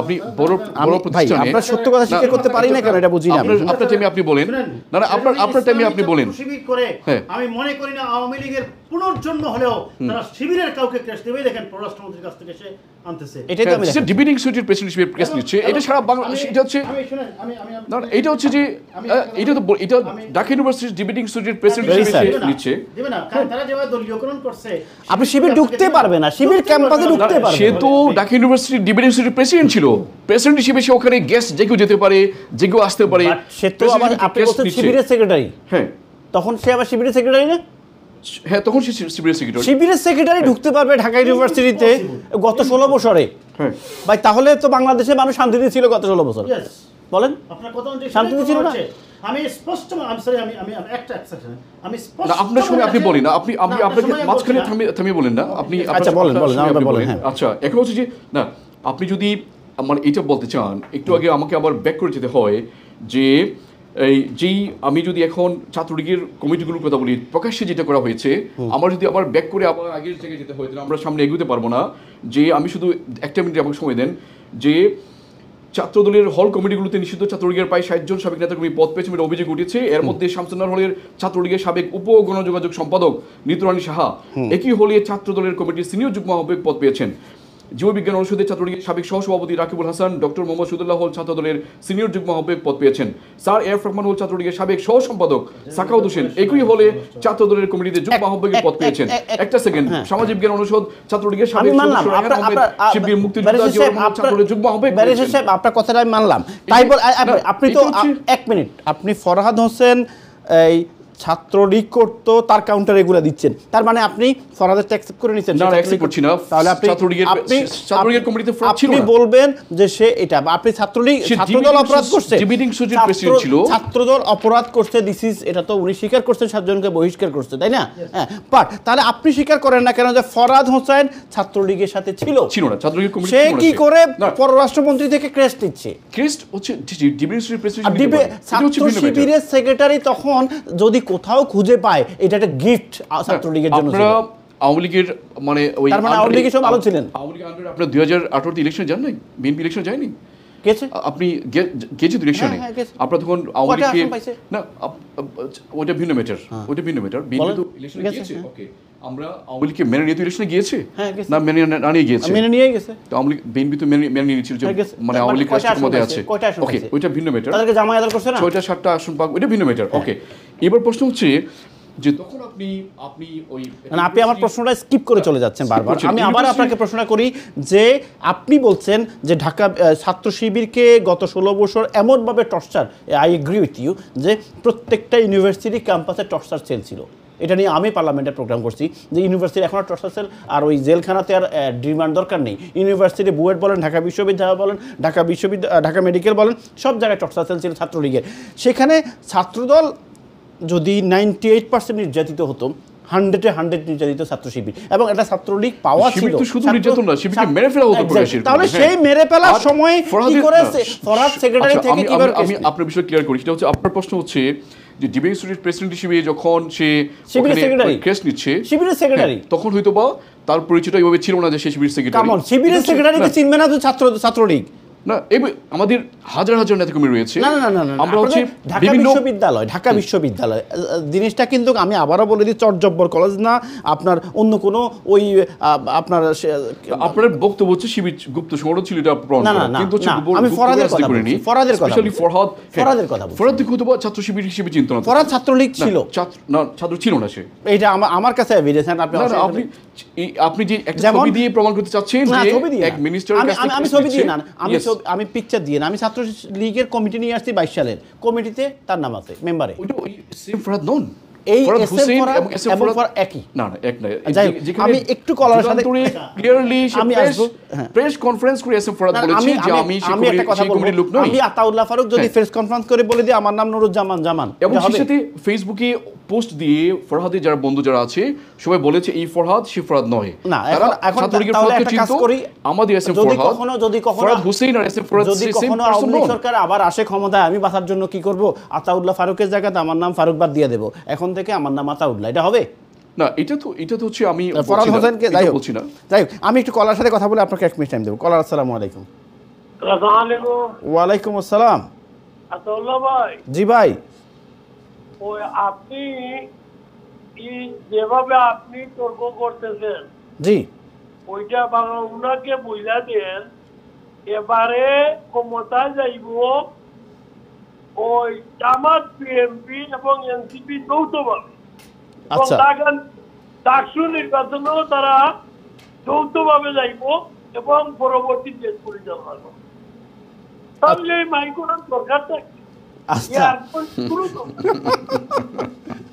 আপনি বড় বড় ভাই প্রতিষ্ঠানে আপনার সত্য কথা স্বীকার করতে পারি না কেন, এটা বুঝি না। আপনার টাইমে আপনি বলেন, না না আপনার টাইমে আপনি বলেন। শিবির করে হ্যাঁ। আমি মনে করি না আওয়ামী লীগের পুনর্জন্ম হলেও তারা শিবিরের কাউকে ক্রেস দেবে। দেখেন পররাষ্ট্রমন্ত্রীর কাছ থেকে সে আনতেছে। এটাই তো আমি হ্যাঁ, ডিবেটিং সুইটের প্রেসিডেন্ট হিসেবে প্রেস নিচ্ছে, এটা সারা বাংলা, এটা হচ্ছে আমি শুনেন আমি না না, এটা হচ্ছে যে এটা তো এটা ঢাকা ইউনিভার্সিটির ডিবেটিং সুইটের প্রেসিডেন্ট হিসেবে সে নিচ্ছে। দেবে না, কারণ তারা যেভাবে দলীয়করণ করছে আপনি শিবির ঢুকতে পারবে না, শিবির ক্যাম্পাসে ঢুকতে পারবে সে না। তো ঢাকা ইউনিভার্সিটির ডিবেটিং সুইটের প্রেসিডেন্ট ছিল, প্রেসিডেন্ট হিসেবে সে ওখানে গেস্ট যে কেউ যেতে পারে, যে কেউ আসতে পারে। But সে তো আবার আপনি বলছেন শিবিরের সেক্রেটারি, হ্যাঁ তখন সে আবার শিবিরের সেক্রেটারি না? হ্যাঁ, তখন সে শিবিরের সেক্রেটারি। শিবিরের সেক্রেটারি ঢুকতে পারবে ঢাকা ইউনিভার্সিটিতে গত 16 বছরে? হ্যাঁ, ভাই তাহলে তো বাংলাদেশে মানুষ শান্তিতে ছিল গত 16 বছর। Yes. বলেন আপনার কথা অনুযায়ী শান্তি সেটাই ছিল না? হচ্ছে। আমি স্পষ্ট আমি সরি আমি আমি আমি একটা সেকশন আমি স্পষ্ট না আপনার সময় আপনি বলেন না, আপনি না, আপনাকে আপনার সময় মাঝখানে বলছি না। থামিয়ে বলেন না আপনি। আচ্ছা, বলেন, বলেন, সময় আমাকে আপনি বলেন, হ্যাঁ। আচ্ছা, এখন হচ্ছে যে না, আপনি যদি আমার এটা বলতে চান, একটু আগে আমাকে আবার ব্যাক করে যেতে হয় যে যেই আমি যদি এখন ছাত্রলীগের কমিটিগুলোর কথা বলি, প্রকাশ্যে যেটা করা হয়েছে, আমার যদি আবার ব্যাক করে আবার আগের জায়গায় যেতে হয়, তাহলে আমরা সামনে এগোতে পারবো না। যে আমি শুধু একটা মিনিট আমাকে সময় দেন, যে ছাত্রদলের হল কমিটিগুলোতে নিষিদ্ধ ছাত্রলীগের প্রায় 60 জন সাবেক নেতাকর্মী পদ পেয়েছে বলে অভিযোগ উঠেছে। এর মধ্যে শামসুন্নাহর হলের ছাত্রলীগের সাবেক উপ গণযোগাযোগ সম্পাদক নিতুরানী সাহা একই হলে ছাত্রদলের কমিটির সিনিয়র যুগ্ম আহ্বায়ক পদ পেয়েছেন। জীববিজ্ঞান অনুষদের ছাত্রলীগের সাবেক সহসভাপতি রাকিবুল হাসান ডক্টর মোহাম্মদ সুদুল্লাহ হল ছাত্রদলের সিনিয়র যুগ্ম আহ্বায়ক পদ পেয়েছেন। স্যার এফ রহমান হল ছাত্রলীগের সাবেক সহ সম্পাদক সাকাউদ হোসেন একই হলে ছাত্রদলের কমিটিতে যুগ্ম আহ্বায়কের পদ পেয়েছেন। একটা সেকেন্ড, সামাজিক বিজ্ঞান অনুষদ ছাত্রলীগের আমি সাবেক মানলাম সদস্য রায়হান আহমেদ শিবির মুক্তিযোদ্ধা জিয়াউর রহমান ছাত্রদলের যুগ্ম আহ্বায়ক ব্যারিস্টার পেয়েছেন। সাহেব আপনার কথাটা আমি মানলাম, তাই বল আপনি তো এটা হচ্ছে- 1 মিনিট, আপনি ফরহাদ হোসেন এই ছাত্রলীগ করতো তার কাউন্টার এগুলো দিচ্ছেন, তার মানে আপনি ফরহাদেরটা অ্যাকসেপ্ট করে নিচ্ছেন? না, accept করছি না। তাহলে আপনি ছাত্রলীগের কমিটিতে fraud ছিল আপনি না। বলবেন যে সে এটা, আপনি সে ছাত্রদল অপরাধ করছে, ডিবেটিং সুইটের প্রেসিডেন্ট ছিল। ছাত্রদল অপরাধ করছে, এটা তো উনি স্বীকার করছেন, 7 জনকে বহিষ্কার করছে, তাই না? হ্যাঁ, বাট তাহলে আপনি স্বীকার করেন না কেন যে ফরহাদ হোসেন ছাত্রলীগের সাথে ছিল? ছিল না, ছাত্রলীগের কমিটি সে ছিল না কি সে। করে না, পররাষ্ট্রমন্ত্রী থেকে ক্রেস্ট নিচ্ছে? ক্রিস্ট হচ্ছে ডিবেটিং সুইটের আর প্রেসিডেন্ট। ছাত্র শিবিরের সেক্রেটারি তখন যদি কোথাও খুঁজে পায়, এটা একটা গিফট ছাত্রলীগের জন্য ছিল। আপনারা আওয়ামী লীগের মানে ওই তার মানে আওয়ামী লীগের সব ভালো ছিলেন? আওয়ামী লীগের আন্ডারে আপনারা 2018 ইলেকশন যান নাই? বিএনপি ইলেকশন যায়নি? গেছে? আপনি গেছে তো ইলেকশনে? হ্যাঁ, গেছে। আপনারা তখন আওয়ামী কয়টা লীগকে আসন পাইছে? না, ওটা ভিন্ন ম্যাটার, ওটা ভিন্ন ম্যাটার। বিএনপি তো বলেন। ইলেকশনে গেছে, গিয়েছে, হ্যাঁ। ওকে। আমরা আওয়ামী লীগকে মেনে নিয়ে তো ইলেকশনে গিয়েছে হ্যাঁ, গেছে। না, মেনে না নিয়ে গিয়েছে? মেনে নিয়ে গেছে। তো আওয়ামী লীগ বিএনপি তো মেনে নিয়েছিল যে হ্যাঁ, গেছে। মানে আওয়ামী লীগ কয়টা রাষ্ট্রের আসন মধ্যে পাইছে? আছে, কয়টা আসন ওকে, পাইছে? ওইটা ভিন্ন ম্যাটার। তাদেরকে জামায়াত দল করছে না? 6টা-7টা আসন পাক, ওইটা ভিন্ন ম্যাটার, ওকে। এবার প্রশ্ন হচ্ছে যে তখন আপনি ওই মানে আপনি আমার প্রশ্নটা স্কিপ করে চলে যাচ্ছেন বারবার। করছেন। আমি আবার আপনাকে প্রশ্নটা করি যে আপনি বলছেন যে ঢাকা ছাত্র শিবিরকে গত 16 বছর এমনভাবে torture, I agree with you, যে প্রত্যেকটা ইউনিভার্সিটি ক্যাম্পাসে টর্চার সেল ছিল। এটা নিয়ে আমি পার্লামেন্টে প্রোগ্রাম করছি যে ইউনিভার্সিটি এখনও টর্চার সেল, আর ওই জেলখানাতে আর ডিমান্ড দরকার নেই। ইউনিভার্সিটি বুয়েট বলেন, ঢাকা বিশ্ববিদ্যালয় বলেন, ঢাকা মেডিকেল বলেন, সব জায়গায় টর্চার সেল ছিল ছাত্রলীগের। সেখানে ছাত্রদল যদি 98% নির্যাতিত হতো, 100 নির্যাতিত ছাত্র শিবির, এবং এটা ছাত্রলীগ পাওয়া ছিল। শিবির তো শুধু নির্যাতন না, শিবিরকে মেরে ফেলা হতো প্রকাশ্যে। তাহলে সেই মেরে ফেলার সময় কি করে ফরহাদ সেক্রেটারি থেকে কিভাবে? আমি আপনার বিষয় ক্লিয়ার করি। সেটা হচ্ছে আপনার প্রশ্ন হচ্ছে যে ডিবেটিং সুইটের প্রেসিডেন্ট হিসেবে যখন সে শিবিরের সেক্রেটারি কেস নিচ্ছে, শিবিরের সেক্রেটারি, তখন হয়তো বা তার পরিচয়টা এইভাবে ছিল না যে সে শিবির সেক্রেটারি। কেমন শিবিরের সেক্রেটারিকে চিনবে না তো ছাত্রলীগ? না, আমাদের হাজার হাজার নেতাকর্মী রয়েছে। না না না, আমরা হচ্ছে ঢাকা বিশ্ববিদ্যালয় জিনিসটা কিন্তু আমি আবারও বলে দিই, চটজব্বর কলেজ না আপনার অন্য কোনো ওই আপনার আপনার বক্তব্য হচ্ছে শিবির গুপ্ত সংগঠন ছিল, এটা প্রমাণ না, করা। না, কিন্তু হচ্ছে না, আমি ফরহাদের কথা বলছি, ফরহাদের কথা স্পেশালি বলছি। ফরহাদ, ফরহাদের কথা বলছি। ফরহাদ হয়তো বা ছাত্র শিবির হিসেবে চিন্ত না। ফরহাদ ছাত্রলীগ ছিল না, ছাত্র ছিল না সে। এইটা আমার কাছে এভিডেন্স। আপনি যে একটা ছবি দিয়ে প্রমাণ করতে চাচ্ছেন যে এক মিনিস্টার, আমি ছবি দিয়ে না, আমি পিকচার দিয়ে না, আমি ছাত্র লীগের কমিটি নিয়ে আসছি 22 সালের, কমিটিতে তার নাম আছে মেম্বারে। ওইটা ওই সেম ফরহাদ নন, এই ফরহাদ এসএম হোসেন ফরহাদ এবং এসএম এবং ফরহাদ ফরহাদ একই না এক না। যাই হোক, আমি একটু কলার সাথে ক্লিয়ারলি আমি আসবো, হ্যাঁ। প্রেস কনফারেন্স করে এসএম ফরহাদ বলেছে যে আমি একটা কথা বলবো, লোক নই। আমি আতাউল্লাহ ফারুক যদি প্রেস কনফারেন্স করে বলে দিই আমার নাম নুরুজ্জামান জামান, এবং এটা হবে? সেই সাথে ফেসবুকে পোস্ট দিয়ে ফরহাদের যারা বন্ধু যারা আছে সবাই বলেছে এই ফরহাদ সে ফরহাদ নয়। না, তারা এখন ছাত্রলীগের তাহলে ফরহাদকে একটা কাজ চিনতো, করি, আমাদের এসএম যদি ফরহাদ, কখনো ফরহাদ হোসেন আর এসএম ফরহাদ যদি সেম কখনো পারসন আওয়ামী লীগ নন। সরকার আবার আসে ক্ষমতায়, আমি বাঁচার জন্য কি করব, আতাউল্লাহ ফারুকের জায়গাতে আমার নাম ফারুক বাদ দিয়ে দেব, এখন থেকে আমার নাম আতাউল্লাহ, এটা হবে? না, এটা তো হচ্ছে আমি ফরহাদ হোসেনকে যাই হোক, বলছি না। যাই হোক, আমি একটু কলার সাথে কথা বলে আপনাকে 1 মিনিট টাইম দেবো। কলার, আসসালামু আলাইকুম। ওয়ালাইকুম আসসালাম। আতাউল্লাহ ভাই, জি ভাই। ওই আপনি যেভাবে আপনি তর্ক করতেছেন, জি, ওইটা উনাকে বুঝা দেন, এবারে ক্ষমতায় যাইব ওই জামাত, বিএনপি এবং এনসিপি যৌথভাবে, এবং আচ্ছা। ডাকসু নির্বাচনেও তারা যৌথভাবে যাইব এবং পরবর্তী দেশ পরিচালনা করবে। তাহলে এই মাইক্রোর দরকারটা কি? আচ্ছা,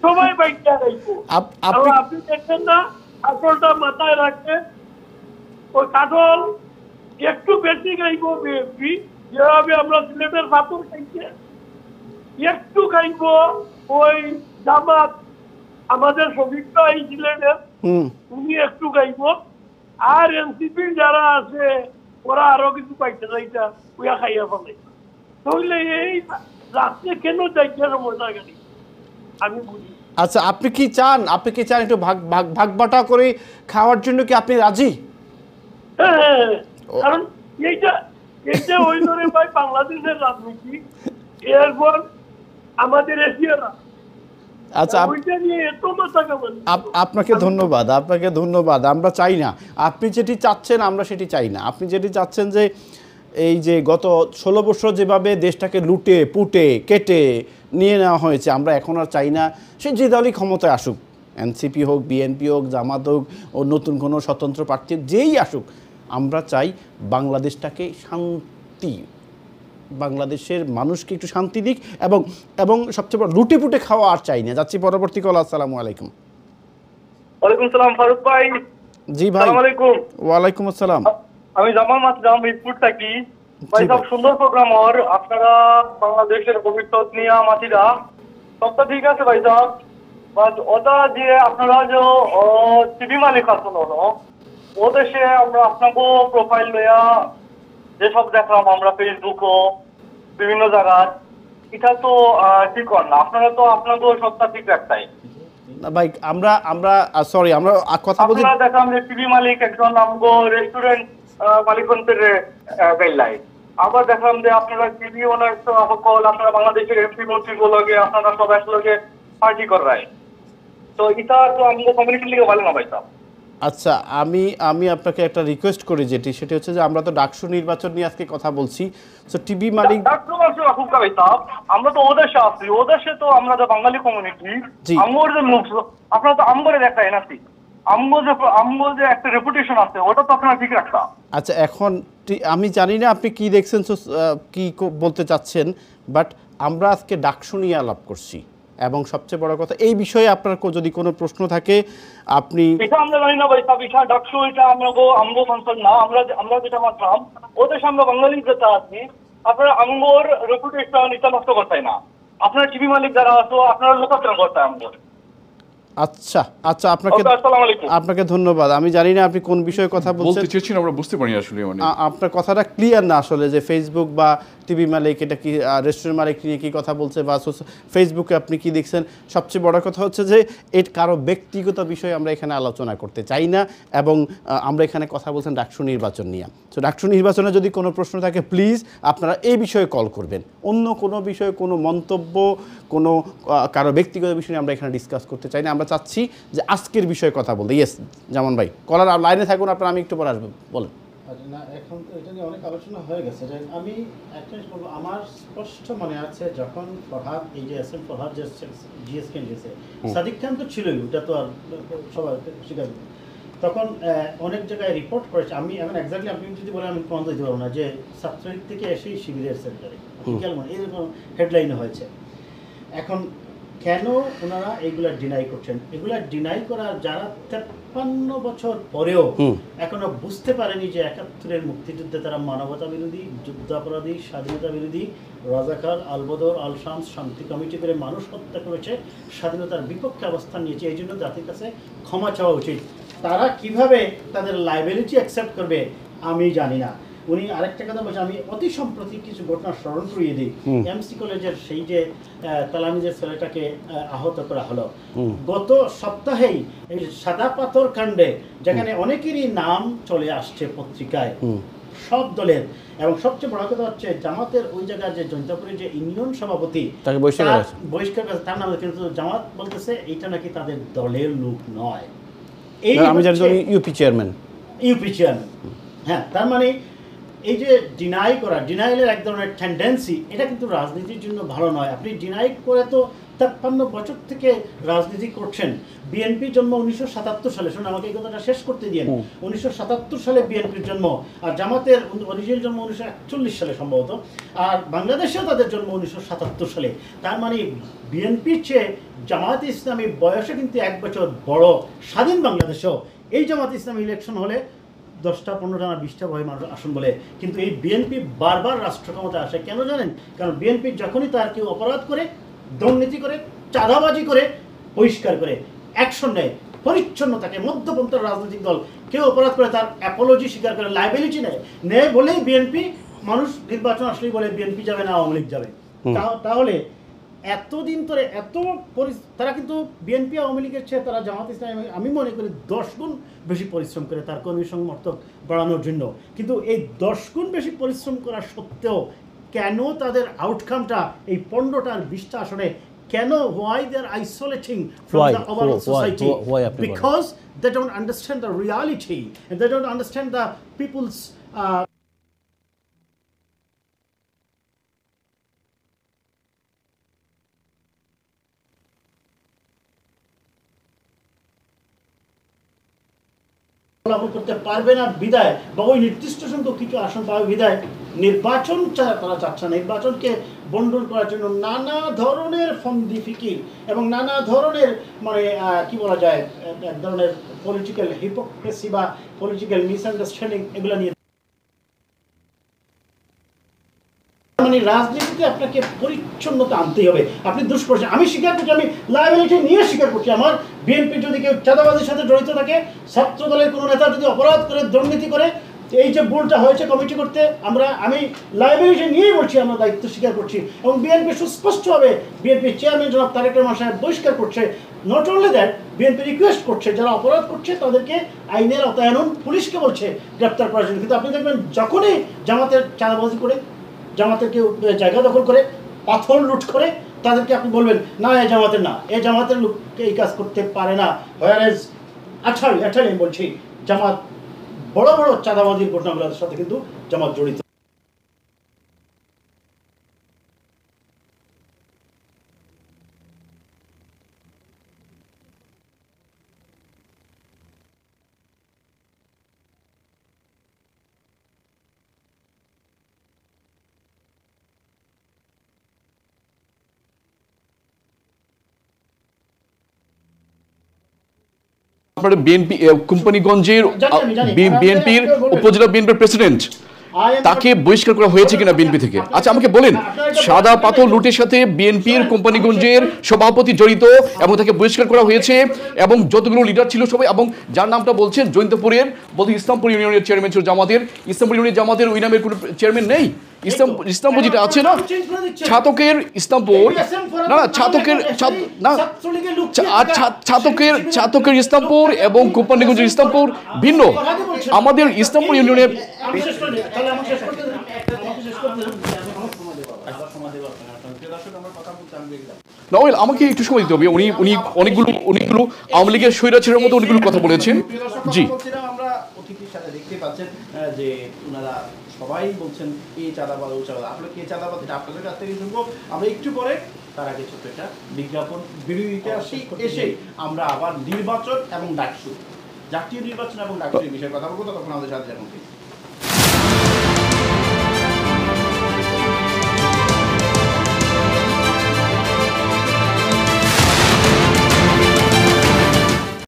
সবাই বাইকটা রাখবো। আপনি আপনি দেখছেন না, কাঠলটা মাথায় রাখতে, ওই কাঠল একটু বেশি খাইবো বিএনপি, যেভাবে আমরা সিলেটের পাথর খাইছে, একটু খাইবো ওই জামাত, আমাদের সবিকটা এই সিলেটের, উনি একটু খাইবো, আর এনসিপির যারা আছে ওরা আরো কিছু পাইছে না, এটা ওয়া খাইয়া ফেলে। তাহলে এই রাস্তায় কেন যাইছে মজা গাড়ি আমি বুঝি। আচ্ছা, আপনি কি চান একটু ভাগ বাটা করে খাওয়ার জন্য কি আপনি রাজি? হ্যাঁ, কারণ এইটা ওই ধরে ভাই বাংলাদেশের রাজনীতি, এরপর আমাদের এশিয়ারা। আচ্ছা, ওইটা নিয়ে এত মাথা কামান। আপনাকে ধন্যবাদ। আমরা চাই না আপনি যেটি চাচ্ছেন, আমরা সেটি চাই না। আপনি যেটি চাচ্ছেন যে এই যে গত 16 বছর যেভাবে দেশটাকে লুটে পুটে কেটে নিয়ে নেওয়া হয়েছে, আমরা এখন আর চাই না সে যে দলই ক্ষমতায় আসুক, এনসিপি হোক, বিএনপি হোক, জামাত হোক, ও নতুন কোনো স্বতন্ত্র প্রার্থী যেই আসুক, আমরা চাই বাংলাদেশটাকে শান্তি, বাংলাদেশের মানুষকে একটু শান্তি দিক, এবং সবচেয়ে বড় লুটে পুটে খাওয়া আর চাই না। যাচ্ছি পরবর্তী কল। আসসালামু আলাইকুম। ওয়ালাইকুম সালাম ফারুক ভাই। জি ভাই। আসসালামু আলাইকুম। ওয়ালাইকুম আসসালাম। আমি জামাল মাসুদ মিরপুর থাকি। ভাই সব সুন্দর প্রোগ্রাম, আর আপনারা বাংলাদেশের ভবিষ্যৎ নিয়ে মাতিরা সবটা ঠিক আছে ভাই সাহেব, বাট ওটা যে আপনারা যে টিভি মালিক আছেন ও দেশে আমরা আপনাকে প্রোফাইল লইয়া যেসব দেখলাম আমরা ফেসবুক ও বিভিন্ন জায়গায়, এটা তো ঠিক কর না, আপনারা তো আপনাকে সবটা ঠিক রাখতাই না ভাই, আমরা সরি, আমরা কথা বলছি। আপনারা দেখলাম যে টিভি মালিক একজন আমগো রেস্টুরেন্ট মালিকদের গাইলাই, আবার দেখলাম যে আপনারা টিভি ওনার সকল আপনারা বাংলাদেশের এমপি মন্ত্রীগুলোকে আপনারা সব একসঙ্গে পার্টি করায়, তো এটা তো আমগো কমিউনিটির লিগে ভালো না ভাই সাহেব। আচ্ছা, আমি আপনাকে একটা রিকোয়েস্ট করি, সেটি হচ্ছে যে আমরা তো ডাকসু নির্বাচন নিয়ে আজকে কথা বলছি, তো টিভি মালিক আমরা তো ওদেশে আছি, ওদেশে তো আমরা তো বাঙালি কমিউনিটি, আমগোর যে লোক আপনারা তো আমগরে দেখায় না, আমগো যে একটা রেপুটেশন আছে ওটা তো আপনারা ঠিক রাখতা। আচ্ছা, এখন আমি জানি না আপনি কি দেখছেন, কি বলতে চাচ্ছেন, বাট আমরা আজকে ডাকসু নিয়ে আলাপ করছি, এবং সবচেয়ে বড় কথা এই বিষয়ে আপনার যদি কোনো প্রশ্ন থাকে আপনি। এটা আমরা জানি না ভাই সাহেব, এটা ডাকসু, এটা আমগো কনসার্ন না, আমরা যেটা মানলাম ওদের সামনে বাঙালি যেটা আছি, আপনারা আমগোর রেপুটেশন এটা নষ্ট করতেই না, আপনারা টিভি মালিক যারা আছো আপনারা লোকাচরণ করতে আমগোর। আচ্ছা, আপনাকে ধন্যবাদ। আমি জানি না আপনি কোন বিষয়ে কথা বলতে চেয়েছেন, আমরা বুঝতে পারি আসলে, মানে আপনার কথাটা ক্লিয়ার না আসলে, যে ফেসবুক বা টিভি মালিক এটা কি রেস্টুরেন্ট মালিক নিয়ে কি কথা বলছে, বা ফেসবুকে আপনি কি দেখছেন। সবচেয়ে বড় কথা হচ্ছে যে এর কারো ব্যক্তিগত বিষয়ে আমরা এখানে আলোচনা করতে চাই না, এবং আমরা এখানে কথা বলছেন ডাকসু নির্বাচন নিয়ে। তো ডাকসু নির্বাচনে যদি কোনো প্রশ্ন থাকে প্লিজ আপনারা এই বিষয়ে কল করবেন, অন্য কোনো বিষয়ে কোনো মন্তব্য, কোনো কারো ব্যক্তিগত বিষয় নিয়ে আমরা এখানে ডিসকাস করতে চাই না। আমরা চাচ্ছি যে আজকের বিষয়ে কথা বলতে। ইয়েস জামান ভাই, কলার লাইনে থাকুন, আপনারা, আমি একটু পরে আসবো, বলেন। না, এখন তো এটা নিয়ে অনেক আলোচনা হয়ে গেছে। আমি একটা জিনিস বলবো, আমার স্পষ্ট মনে আছে যখন ফরহাদ, এই যে এস এম ফরহাদ যে জিএসকে নিয়েছে, সাদিক খান তো ছিলই, ওটা তো আর সবাই স্বীকার, তখন অনেক জায়গায় রিপোর্ট করেছে। আমি এখন এক্স্যাক্টলি আপনি যদি বলেন আমি প্রমাণ দিতে পারবো না, যে ছাত্রলীগ থেকে এসেই শিবিরের সেন্টারে এরকম হেডলাইনে হয়েছে। এখন কেন ওনারা এগুলা ডিনাই করছেন? এগুলা ডিনাই করার যারা 53 বছর পরেও এখনো বুঝতে পারেনি যে 71-এর মুক্তিযুদ্ধে তারা মানবতা বিরোধী, যুদ্ধাপরাধী, স্বাধীনতা বিরোধী, রাজাকার, আলবদর, আল শামস শান্তি কমিটি করে মানুষ হত্যা করেছে, স্বাধীনতার বিপক্ষে অবস্থান নিয়েছে, এই জন্য জাতির কাছে ক্ষমা চাওয়া উচিত। তারা কিভাবে তাদের লাইবিলিটি অ্যাকসেপ্ট করবে আমি জানি না। উনি আরেকটা কথা বলছেন, আমি অতি সম্প্রতি কিছু ঘটনা স্মরণ করিয়ে দিই। এমসি কলেজের সেই যে তালামিজের ছেলেটাকে আহত করা হলো গত সপ্তাহেই, এই সাদা পাথর কাণ্ডে যেখানে অনেকেরই নাম চলে আসছে পত্রিকায় সব দলের, এবং সবচেয়ে বড় কথা হচ্ছে জামাতের ওই জায়গায় যে জৈন্তাপুরের যে ইউনিয়ন সভাপতি তাকে বহিষ্কার করেছে, তার নামে কিন্তু জামাত বলতেছে এইটা নাকি তাদের দলের লোক নয়। আমি জানি ইউপি চেয়ারম্যান, হ্যাঁ, তার মানে এই যে ডিনাই করা, ডিনাইলের এক ধরনের টেন্ডেন্সি, এটা কিন্তু রাজনীতির জন্য ভালো নয়। আপনি ডিনাই করে তো 53 বছর থেকে রাজনীতি করছেন। বিএনপির জন্ম 1977 সালে, শুনুন আমাকে এই কথাটা শেষ করতে দিন। 1977 সালে বিএনপির জন্ম, আর জামাতের অরিজিনাল জন্ম 1941 সালে সম্ভবত, আর বাংলাদেশেও তাদের জন্ম 1977 সালে। তার মানে বিএনপির চেয়ে জামাত ইসলামী বয়সে কিন্তু 1 বছর বড়। স্বাধীন বাংলাদেশেও এই জামাত ইসলামী ইলেকশন হলে 10টা 15টা না 20টা ভয় মানুষ আসন বলে, কিন্তু এই বিএনপি বারবার রাষ্ট্র ক্ষমতা আসে কেন জানেন? কারণ বিএনপি যখনই তার কেউ অপরাধ করে, দুর্নীতি করে, চাঁদাবাজি করে, বহিষ্কার করে, অ্যাকশন নেয়, পরিচ্ছন্নতাকে, মধ্যপন্থার রাজনৈতিক দল কেউ অপরাধ করে তার অ্যাপোলজি স্বীকার করে, লাইবিলিটি নেয় বলেই বিএনপি, মানুষ নির্বাচন আসলেই বলে বিএনপি যাবে না, আওয়ামী লীগ যাবে। তাহলে এতদিন ধরে তারা কিন্তু বিএনপি আওয়ামী লীগের চেয়ে তারা জামাত ইসলামী আমি মনে করি 10 গুণ বেশি পরিশ্রম করে তার কর্মী সমর্থক বাড়ানোর জন্য। কিন্তু এই 10 গুণ বেশি পরিশ্রম করা সত্ত্বেও কেন তাদের আউটকামটা এই 15টা আর 20টা আসনে কেন, why they are isolating from the overall society? Because they don't understand the reality and they don't understand the people's করতে পারবে না বিদায়, বা ওই নির্দিষ্ট সংখ্যক কিছু আসন পাবে বিদায় নির্বাচন তারা চাচ্ছে না। নির্বাচনকে বন্টন করার জন্য নানা ধরনের ফন্দি ফিকির এবং নানা ধরনের মানে কি বলা যায়, এক ধরনের পলিটিক্যাল হিপোক্রেসি বা পলিটিক্যাল মিসআন্ডারস্ট্যান্ডিং, এগুলো নিয়ে মানে রাজনীতিতে আপনাকে পরিচ্ছন্নতা আনতেই হবে। আপনি দুষ্কর্ষে, আমি স্বীকার করছি, আমি লায়াবিলিটি নিয়ে স্বীকার করছি, আমার বিএনপি যদি কেউ চাঁদাবাজির সাথে জড়িত থাকে, ছাত্র দলের কোনো নেতা যদি অপরাধ করে, দুর্নীতি করে, এই যে ভুলটা হয়েছে কমিটি করতে, আমি লায়াবিলিটি নিয়েই বলছি, আমরা দায়িত্ব স্বীকার করছি। এবং বিএনপি সুস্পষ্টভাবে বিএনপি চেয়ারম্যান জনাব তারেক রহমান সাহেব বহিষ্কার করছে। Not only that, BNP request করছে যারা অপরাধ করছে তাদেরকে আইনের আওতায় আনুন, পুলিশকে বলছে গ্রেপ্তার করার জন্য। কিন্তু আপনি দেখবেন যখনই জামাতের চাঁদাবাজি করে, জামাতের কেউ জায়গা দখল করে, পাথর লুট করে, তাদেরকে আপনি বলবেন না এ জামাতের না, এ জামাতের লোককে এই কাজ করতে পারে না। হোয়ারেজ আমি বলছি জামাত বড় বড় চাঁদাবাজির ঘটনাগুলোর সাথে কিন্তু জামাত জড়িত। আপনার বিএনপি কোম্পানিগঞ্জের বিএনপির উপজেলা বিএনপির প্রেসিডেন্ট, তাকে বহিষ্কার করা হয়েছে কিনা বিএনপি থেকে? আচ্ছা আমাকে বলেন, সাদা পাথর লুটের সাথে বিএনপির কোম্পানিগঞ্জের সভাপতি জড়িত এবং তাকে বহিষ্কার করা হয়েছে, এবং যতগুলো লিডার ছিল সবাই, এবং যার নামটা বলছেন জৈন্তপুরের বলতে ইসলামপুর ইউনিয়নের চেয়ারম্যান ছিল জামাতের, ইসলামপুর ইউনিয়ন জামাতের ওই নামের কোনো চেয়ারম্যান নেই। ইসলামপুর যেটা আছে না, ছাতকের ইসলামপুর, না ছাতকের ইসলামপুর এবং কোম্পানিগঞ্জের ইসলামপুর ভিন্ন। আমাদের ইসলামপুর ইউনিয়নের নওয়েল, আমাকে একটু সময় দিতে হবে। উনি অনেকগুলো আওয়ামী লীগের স্বৈরাচারের মতো অনেকগুলো কথা বলেছেন। জি, আমরা অতিথির সাথে দেখতে পাচ্ছেন যে ওনারা সবাই বলছেন কে চাঁদাবাদ, ও চাঁদাবাদ, আসলে কে চাঁদাবাদ এটা আপনাদের কাছ থেকে শুনবো আমরা একটু পরে। তার আগে ছোট্ট একটা বিজ্ঞাপন বিরোধীতে এসে আমরা আবার নির্বাচন এবং ডাকসু, জাতীয় নির্বাচন এবং ডাকসুর বিষয়ে কথা বলবো। তখন আমাদের সাথে